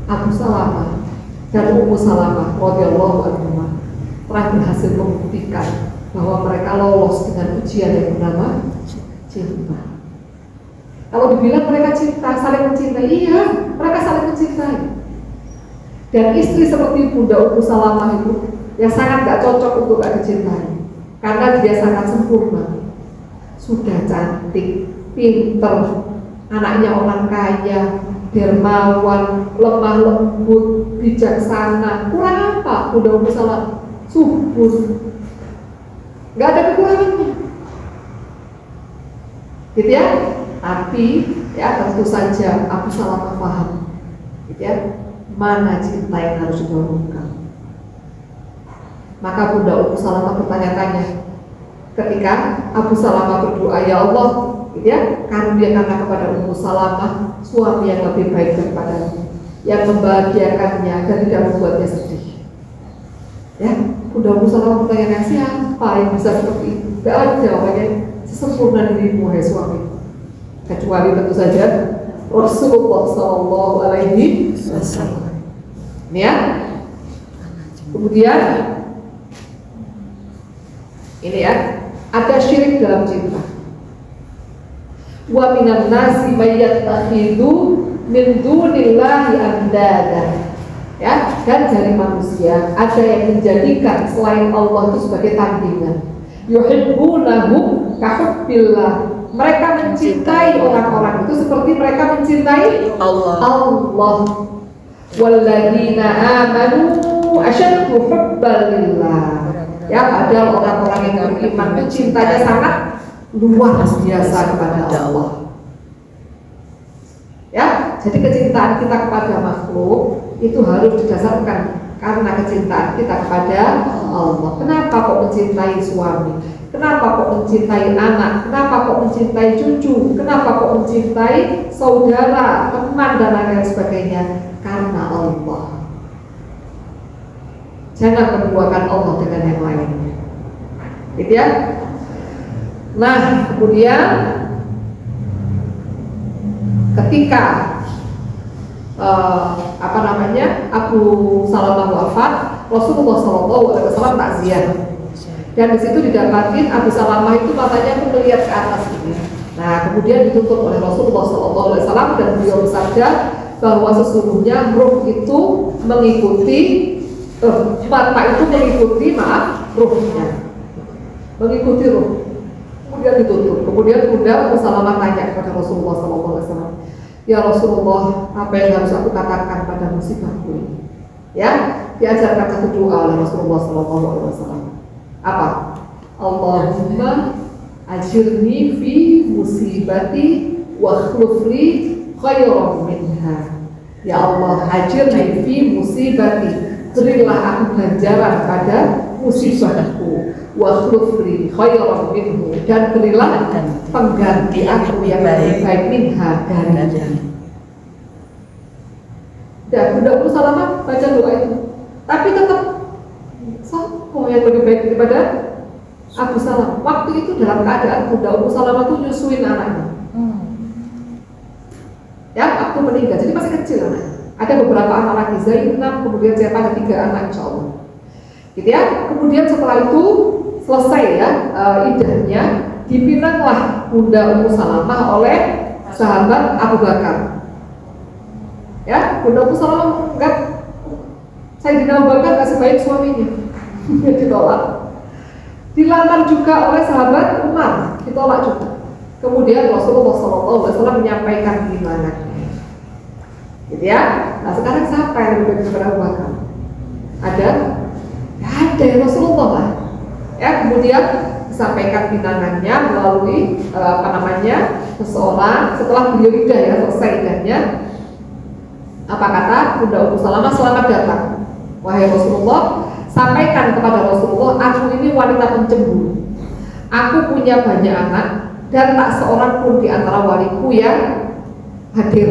Abu Salamah dan Ummu Salamah radhiyallahu anhuma telah berhasil membuktikan bahwa mereka lolos dengan ujian yang bernama cinta. Kalau dibilang mereka cinta, saling mencintai, iya, mereka saling mencintai. Dan istri seperti Bunda Ummu Salamah itu yang sangat gak cocok untuk gak dicintai, karena dia sangat sempurna, sudah cantik, pinter, anaknya orang kaya, dermawan, lemah lembut, bijaksana. Kurang apa Bunda Ummu Salamah? Subur, gak ada kekurangannya. Gitu ya, tapi ya tentu saja Abu Salamah paham, gitu ya, mana cinta yang harus dibangunkan. Maka Bunda Ummu Salamah bertanya-tanya ketika Abu Salamah berdoa, ya Allah, gitu ya, karuniakanlah kepada Ummu Salamah suami yang lebih baik daripadanya, yang membahagiakannya dan tidak membuatnya sedih. Ya, Bunda Ummu Salamah bertanya, siapa yang bisa seperti itu? Gak ada jawabannya. Sesempurna dirimu hai suami, kecuali tentu saja Rasulullah Sallallahu Alaihi Wasallam. Ini ya. Kemudian ini ya, ada syirik dalam cinta. Wa minan nasi mayyattakhidhu min dunillahi andada. Ya, dan dari manusia ada yang menjadikan selain Allah itu sebagai tandingan. Yuhibbunahum kahubbillah. Mereka mencintai orang-orang itu seperti mereka mencintai Allah. Walladzina amanu asyaddu hubban lillah. Ya, padahal orang-orang yang beriman cintanya sangat luar biasa kepada Allah. Ya, jadi kecintaan kita kepada makhluk itu harus didasarkan karena kecintaan kita kepada Allah. Kenapa kok mencintai suami? Kenapa kok mencintai anak? Kenapa kok mencintai cucu? Kenapa kok mencintai saudara, teman dan lain sebagainya? Karena Allah. Jangan menduakan Allah dengan yang lainnya. Gitu ya. Nah, kemudian ketika Abu Salamah wafat, Rasulullah SAW takziah. Dan di situ didapatin Abu Salamah itu matanya pun melihat ke atas gitu. Nah, kemudian ditutup oleh Rasulullah SAW dan beliau bersabda bahwa sesungguhnya ruh itu mengikuti mata itu mengikuti ruhnya, mengikuti ruh. Kemudian ditutup. Kemudian Bunda Ummu Salamah tanya kepada Rasulullah SAW, Ya Rasulullah, apa yang harus aku katakan pada musibahku ini? Ya, diajarkan satu doa oleh Rasulullah SAW. Apa? Allahumma ajirni fi musibati wa khlufli khairan minha. Ya Allah, ajirni fi musibati, berilah aku ganjaran pada musibahku, wa khlufli khairan minhu, dan berilah pengganti aku yang lebih baik minha darinya. Dan Bunda Ummu Salamah baca doa itu, tapi tetap siapa yang lebih baik daripada Abu Salamah? Waktu itu dalam keadaan Bunda Ummu Salamah itu nyusuin anaknya. Ya, waktu meninggal, jadi masih kecil anaknya. Ada beberapa anak lagi, Zainab, kemudian siapa, ada 3 anak insya Allah. Gitu ya. Kemudian setelah itu selesai ya iddahnya, dipinanglah Bunda Ummu Salamah oleh sahabat Abu Bakar. Ya, Bunda Ummu Salamah menganggap Sayyidina Abu Bakar gak sebaik suaminya. Ditolak. Dilamar juga oleh sahabat Umar, ditolak juga. Kemudian Rasulullah SAW menyampaikan gimananya, gitu ya. Nah sekarang siapa yang lebih baik Abu Bakar? Ada? Ya ada ya Rasulullah lah. Ya, kemudian disampaikan pinangannya melalui seseorang. Setelah beliau idah ya, selesai idahnya, apa kata Bunda Ummu Salamah? Selamat datang wahai Rasulullah, sampaikan kepada Rasulullah, aku ini wanita pencemburu, aku punya banyak anak dan tak seorang pun di antara waliku yang hadir.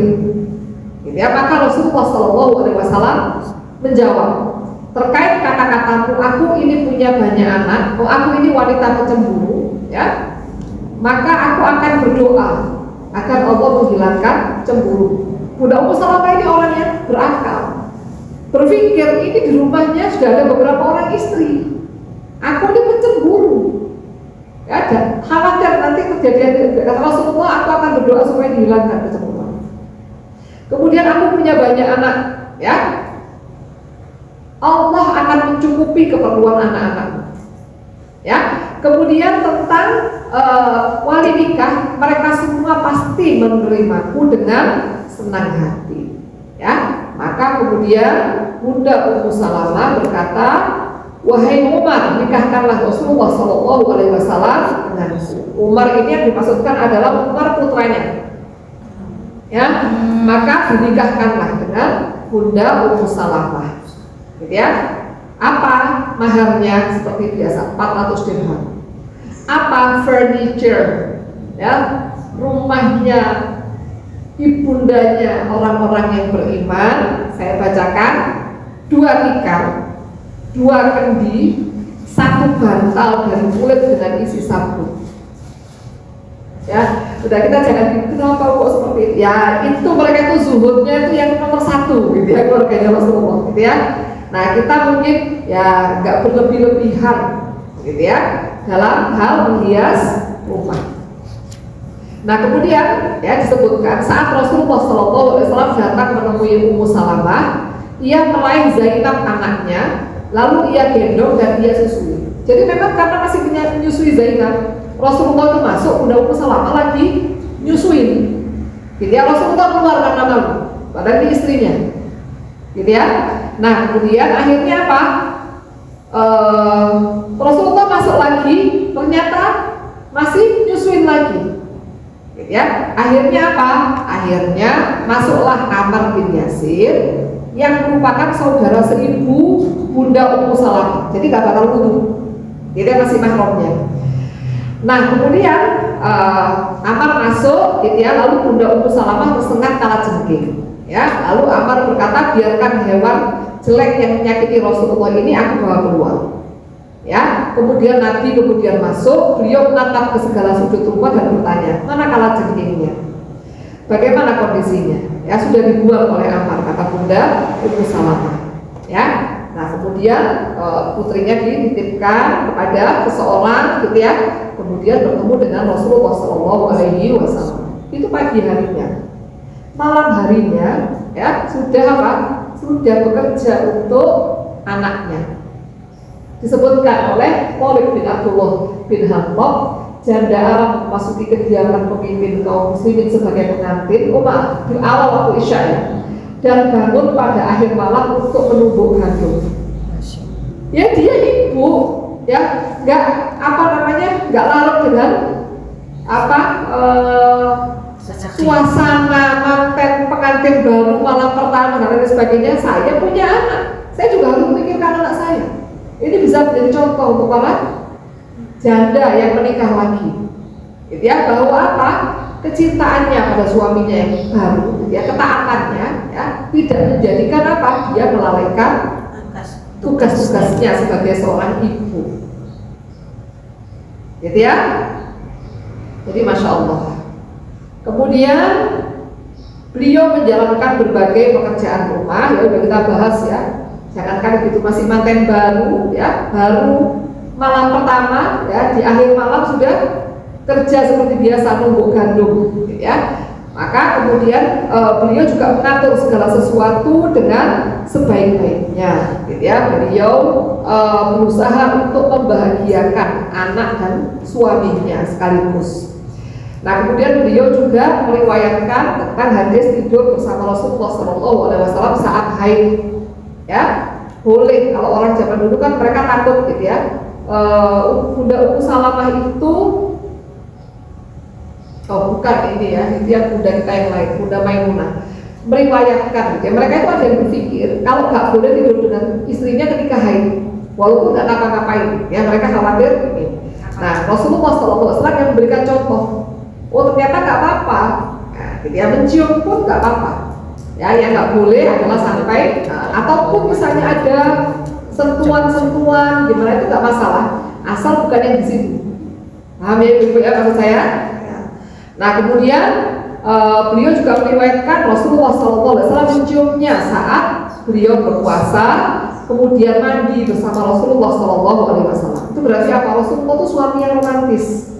Gitu ya. Maka Rasulullah SAW menjawab terkait kata-katamu, aku ini punya banyak anak, aku ini wanita pencemburu, ya. Maka aku akan berdoa agar Allah menghilangkan cemburu. Bunda Ummu Salamah ini orang yang berakal, berpikir ini di rumahnya sudah ada beberapa orang istri, aku ini pencemburu. Ya, dan khawatir nanti kejadian, kata Rasulullah, aku akan berdoa supaya dihilangkan kecemburuan. Kemudian aku punya banyak anak, ya. Allah akan mencukupi keperluan anak-anak. Ya. Kemudian tentang wali nikah, mereka semua pasti menerimaku dengan senang hati. Ya. Maka kemudian Bunda Ummu Salamah berkata, wahai Umar, nikahkanlah Rasulullah SAW denganku. Umar ini yang dimaksudkan adalah Umar putranya. Ya, maka dinikahkanlah dengan Bunda Ummu Salamah. Gitu ya. Apa maharnya? Seperti biasa 400 dirham. Apa furniture? Ya, rumahnya ibundanya orang-orang yang beriman. Saya bacakan 2 tikar, 2 kendi, 1 bantal dari kulit dengan isi sabun. Ya, udah kita jangan kenapa kok seperti itu. Ya, itu mereka itu zuhudnya itu yang nomor 1 gitu ya, keluarganya Rasulullah gitu ya. Nah, kita mungkin ya nggak berlebih-lebihan gitu ya dalam hal menghias rumah. Nah, kemudian ya disebutkan saat Rasulullah SAW datang menemui Ummu Salamah, ia meraih Zainab anaknya, lalu ia gendong dan ia susui. Jadi memang karena masih menyusui Zainab, Rasulullah itu masuk, Bunda Ummu Salamah lagi nyusuin. Gitu ya, Rasulullah keluar karena malu, padahal ini istrinya. Gitu ya. Nah, kemudian akhirnya apa? Rasulullah masuk lagi, ternyata masih nyusuin lagi. Gitu ya. Akhirnya apa? Akhirnya masuklah Ammar bin Yasir yang merupakan saudara seibu Bunda Ummu Salamah. Jadi gak bakal wudu. Dia masih mahramnya. Nah, kemudian Ammar masuk, gitu ya, lalu Bunda Ummu Salamah tersengat kalajengking. Ya, lalu Ammar berkata, biarkan hewan jelek yang menyakiti Rasulullah ini aku bawa keluar. Ya, kemudian Nabi masuk, beliau menatap ke segala sudut rumah dan bertanya, mana kalajengkingnya? Bagaimana kondisinya? Ya, sudah dibuang oleh Ammar, kata Bunda Ummu Salamah. Ya, nah kemudian putrinya dititipkan kepada seseorang, gitu ya. Kemudian bertemu dengan Rasulullah SAW. Itu pagi harinya. Malam harinya, ya sudah apa? Sudah bekerja untuk anaknya. Disebutkan oleh Khalid bin Abdullah bin Hamad, janda Arab memasuki kediaman pemimpin kaum muslimin sebagai pengantin, di awal waktu Isya ya, dan bangun pada akhir malam untuk menumbuk gandum. Ya dia ibu, ya nggak nggak larut dengan suasana manten pengantin baru malam pertama dan lain sebagainya. Saya punya anak, saya juga harus memikirkan anak saya. Ini bisa menjadi contoh untuk para janda yang menikah lagi, gitu ya, bahwa kecintaannya pada suaminya yang baru, gitu ya, ketaatannya ya, tidak menjadikan dia melalaikan tugas-tugasnya sebagai seorang ibu, gitu ya. Jadi masya Allah. Kemudian beliau menjalankan berbagai pekerjaan rumah, ya udah kita bahas ya. Jangankan itu masih manten baru, ya, baru malam pertama, ya, di akhir malam sudah kerja seperti biasa numbuk gandum, gitu ya. Maka kemudian beliau juga mengatur segala sesuatu dengan sebaik-baiknya, gitu ya. Beliau berusaha untuk membahagiakan anak dan suaminya sekaligus. Nah, kemudian beliau juga meriwayatkan tentang hadis tidur bersama Rasulullah SAW saat haid. Ya, boleh. Kalau orang zaman dulu kan mereka takut, gitu ya. Bunda Ummu Salamah itu, bukan ini ya, itu yang bunda kita yang lain, Bunda Maimunah, meriwayatkan, gitu ya. Mereka itu ada yang berpikir kalau nggak boleh tidur dengan istrinya ketika haid, walaupun nggak ngapa-ngapain, ya mereka khawatir ini. Nah, Rasulullah SAW yang memberikan contoh. Ternyata nggak apa-apa, nah, gitu ya, mencium pun nggak apa-apa. Ya, yang nggak boleh adalah sampai ataupun misalnya ada sentuhan-sentuhan, gimana itu nggak masalah, asal bukan yang di situ. Paham ya ibu ya maksud saya? Nah, kemudian beliau juga meriwayatkan Rasulullah SAW menciumnya saat beliau berpuasa, kemudian mandi bersama Rasulullah SAW. Itu berarti apa? Rasulullah itu suami yang romantis.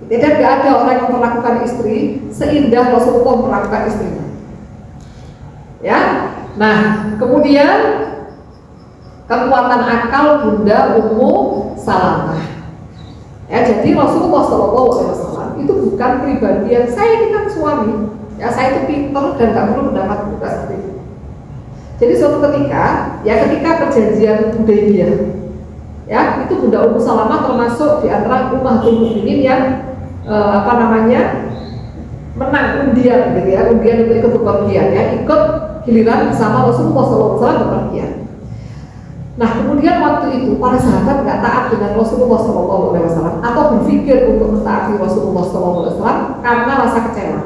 Dan tidak ada orang yang memperlakukan istri seindah Rasulullah memperlakukan istrinya. Ya, nah kemudian kekuatan akal Bunda Ummu Salamah. Ya, jadi Rasulullah SAW itu bukan pribadi yang saya ini kan suami, ya saya itu pintar dan nggak perlu mendapat tugas seperti itu. Jadi suatu ketika perjanjian Hudaybiyah, ya itu Bunda Ummu Salamah termasuk di antara Ummahatul Mukminin yang menang undian, gitu ya, undian untuk ikut bepergian, ya, ikut giliran bersama Rasulullah SAW bepergian. Nah, kemudian waktu itu para sahabat nggak taat dengan Rasulullah SAW atau berpikir untuk mentaati Rasulullah SAW karena rasa kecewa.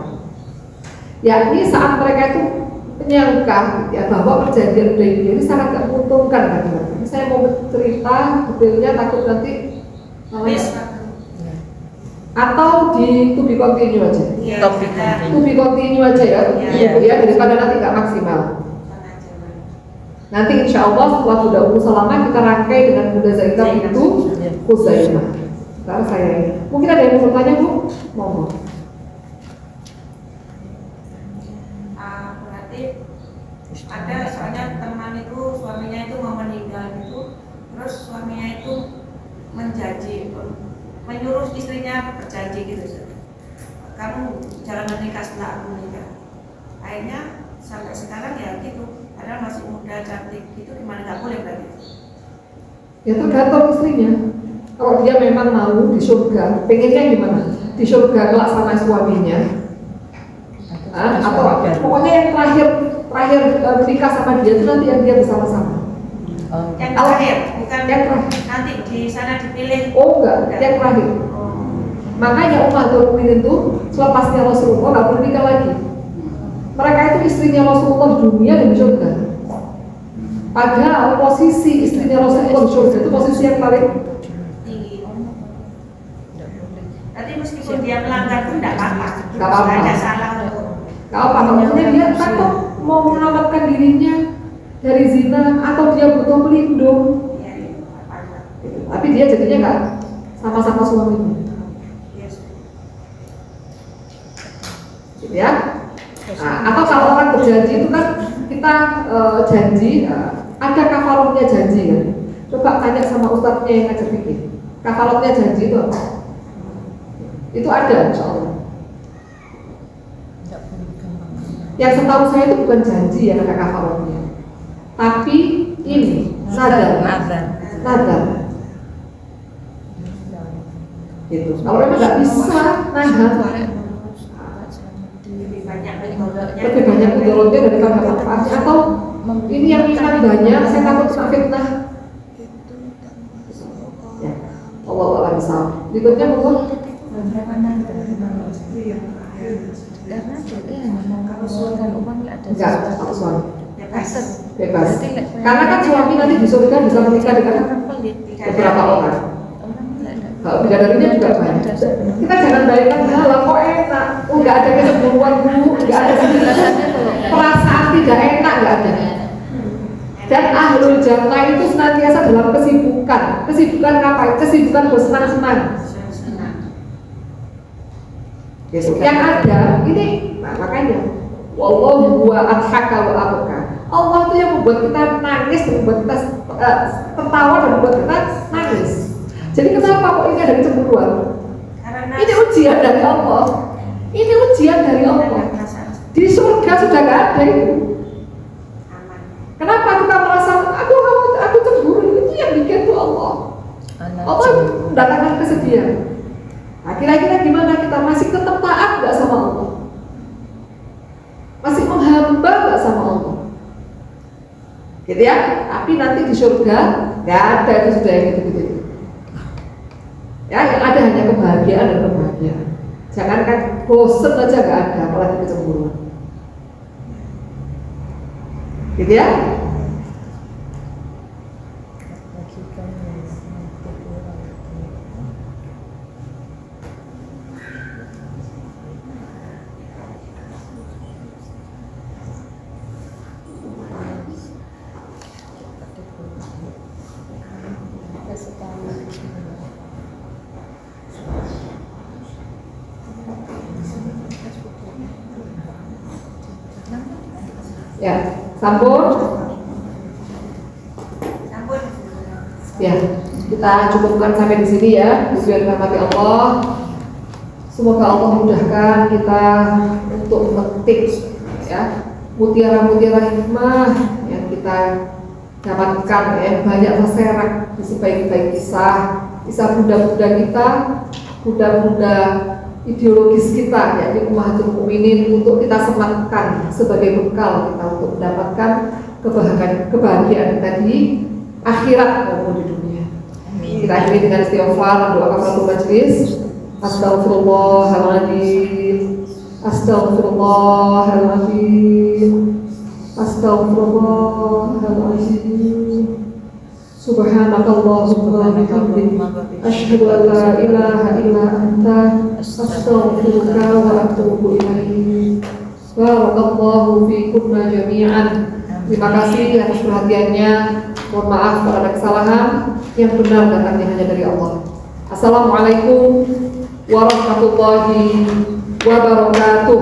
Yakni saat mereka itu menyangka, ya, bahwa perjanjian Hudaybiyah ini sangat tidak menguntungkan bagi mereka. Saya mau cerita detailnya takut nanti atau di to be continue aja. Ya, To be continue aja ya, ya, daripada nanti nggak maksimal. Nanti insya Allah setelah Bunda Ummu Salamah kita rangkai dengan Bunda Zainab itu Khuzaimah. Sekarang saya ini. Mungkin ada yang mau bertanya, Bu? Mohon. Berarti ada soalnya teman itu suaminya itu mau meninggal gitu, terus suaminya itu menyuruh istrinya berjanji gitu, kamu jangan menikah setelah aku menikah. Akhirnya sampai sekarang ya gitu, padahal masih muda cantik gitu, gimana, nggak boleh berarti? Ya tergantung istrinya. Kalau dia memang mau di surga, pengennya gimana? Di surga kelak sama suaminya, atau pokoknya yang terakhir menikah sama dia itu nanti yang dia bersama-sama. Yang terakhir, bukan yang terakhir. Nanti di sana dipilih. Oh enggak, yang terakhir. Makanya Ummahatul Mukminin itu selepasnya Rasulullah nggak boleh nikah lagi. Mereka itu istrinya Rasulullah di dunia dan di surga. Padahal posisi istrinya Rasulullah di surga itu posisi yang paling tinggi. Nanti meskipun dia melanggar pun tidak apa-apa. Nggak apa-apa. Nggak ada salah untuk. Nggak apa-apa. Maksudnya dia takut mau menyelamatkan dirinya dari zina atau dia butuh pelindung. Tapi dia jadinya nggak sama-sama suaminya. Gitu ya. Nah, atau kalau orang berjanji itu kan kita janji, ada kafarohnya janji kan. Coba tanya sama ustadznya yang ngajar fikih. Kafarohnya janji itu apa? Itu ada insya Allah. Yang setahu saya itu bukan janji ya kata kafarohnya, tapi ini nadar. Gitu. Kalau memang nggak bisa nahan, lebih banyak mudorotnya daripada manfaatnya, atau ini yang minat banyak, saya takut kena fitnah. Ya, Allah bisa. Berikutnya monggo. Karena dia hanya mau mengeluarkan uang ada Enggak, aku suami. Bebas. Berarti, Karena kan suami nanti di surga bisa menikah dengan orang pelit. beberapa orang. Orang tidak ada. Kalau bidadarinya juga banyak. Kita jangan bayangkan lah kok enak. Oh, nggak ada kecemburuan bu, nggak ada perasaan tidak enak, nggak ada. Dan ahlul jannah itu senantiasa dalam kesibukan. Kesibukan ngapain? Kesibukan bersenang-senang. Yang ada ini, nah makanya wallahu huwa adhaka wa abka. Allah itu yang membuat kita nangis, membuat kita tertawa dan membuat kita nangis. Jadi kenapa kok ini ada kecemburuan? Ini ujian dari Allah. Ini ujian dari Allah. Di surga sudah nggak ada itu. Kenapa kita merasa aku cemburu? Itu yang bikin tuh Allah. Allah mendatangkan kesedihan. Nah, kira-kira gimana kita masih tetap taat nggak sama Allah? Masih menghamba nggak sama Allah? Gitu ya. Tapi nanti di surga nggak ada itu sudah yang gitu-gitu. Ya, yang ada hanya kebahagiaan dan kebahagiaan. Jangankan bosen aja nggak ada, apalagi kecemburuan. Gitu ya. Ya, sambung. Ya, kita cukupkan sampai di sini ya. Tujuan rahmati Allah. Semoga Allah mudahkan kita untuk memetik ya mutiara-mutiara hikmah yang kita dapatkan ya, banyak terserak di sebaik-baik kisah bunda-bunda kita, bunda-bunda ideologis kita, yakni Ummahatul Mukminin, untuk kita sematkan sebagai bekal kita untuk mendapatkan kebahagiaan kita di akhirat maupun di dunia. Kita akhiri dengan istighfar, doa kafaratul majlis. Astaghfirullahaladzim, astaghfirullahaladzim, astaghfirullahaladzim. Subhanakallahumma wa bihamdika, asyhadu an la ilaha illa anta, astaghfiruka wa atubu ilaik. Barakallahu fiikum jami'an. Terima kasih atas perhatiannya. Mohon maaf kalau ada kesalahan. Yang benar datangnya hanya dari Allah. Assalamualaikum warahmatullahi wabarakatuh.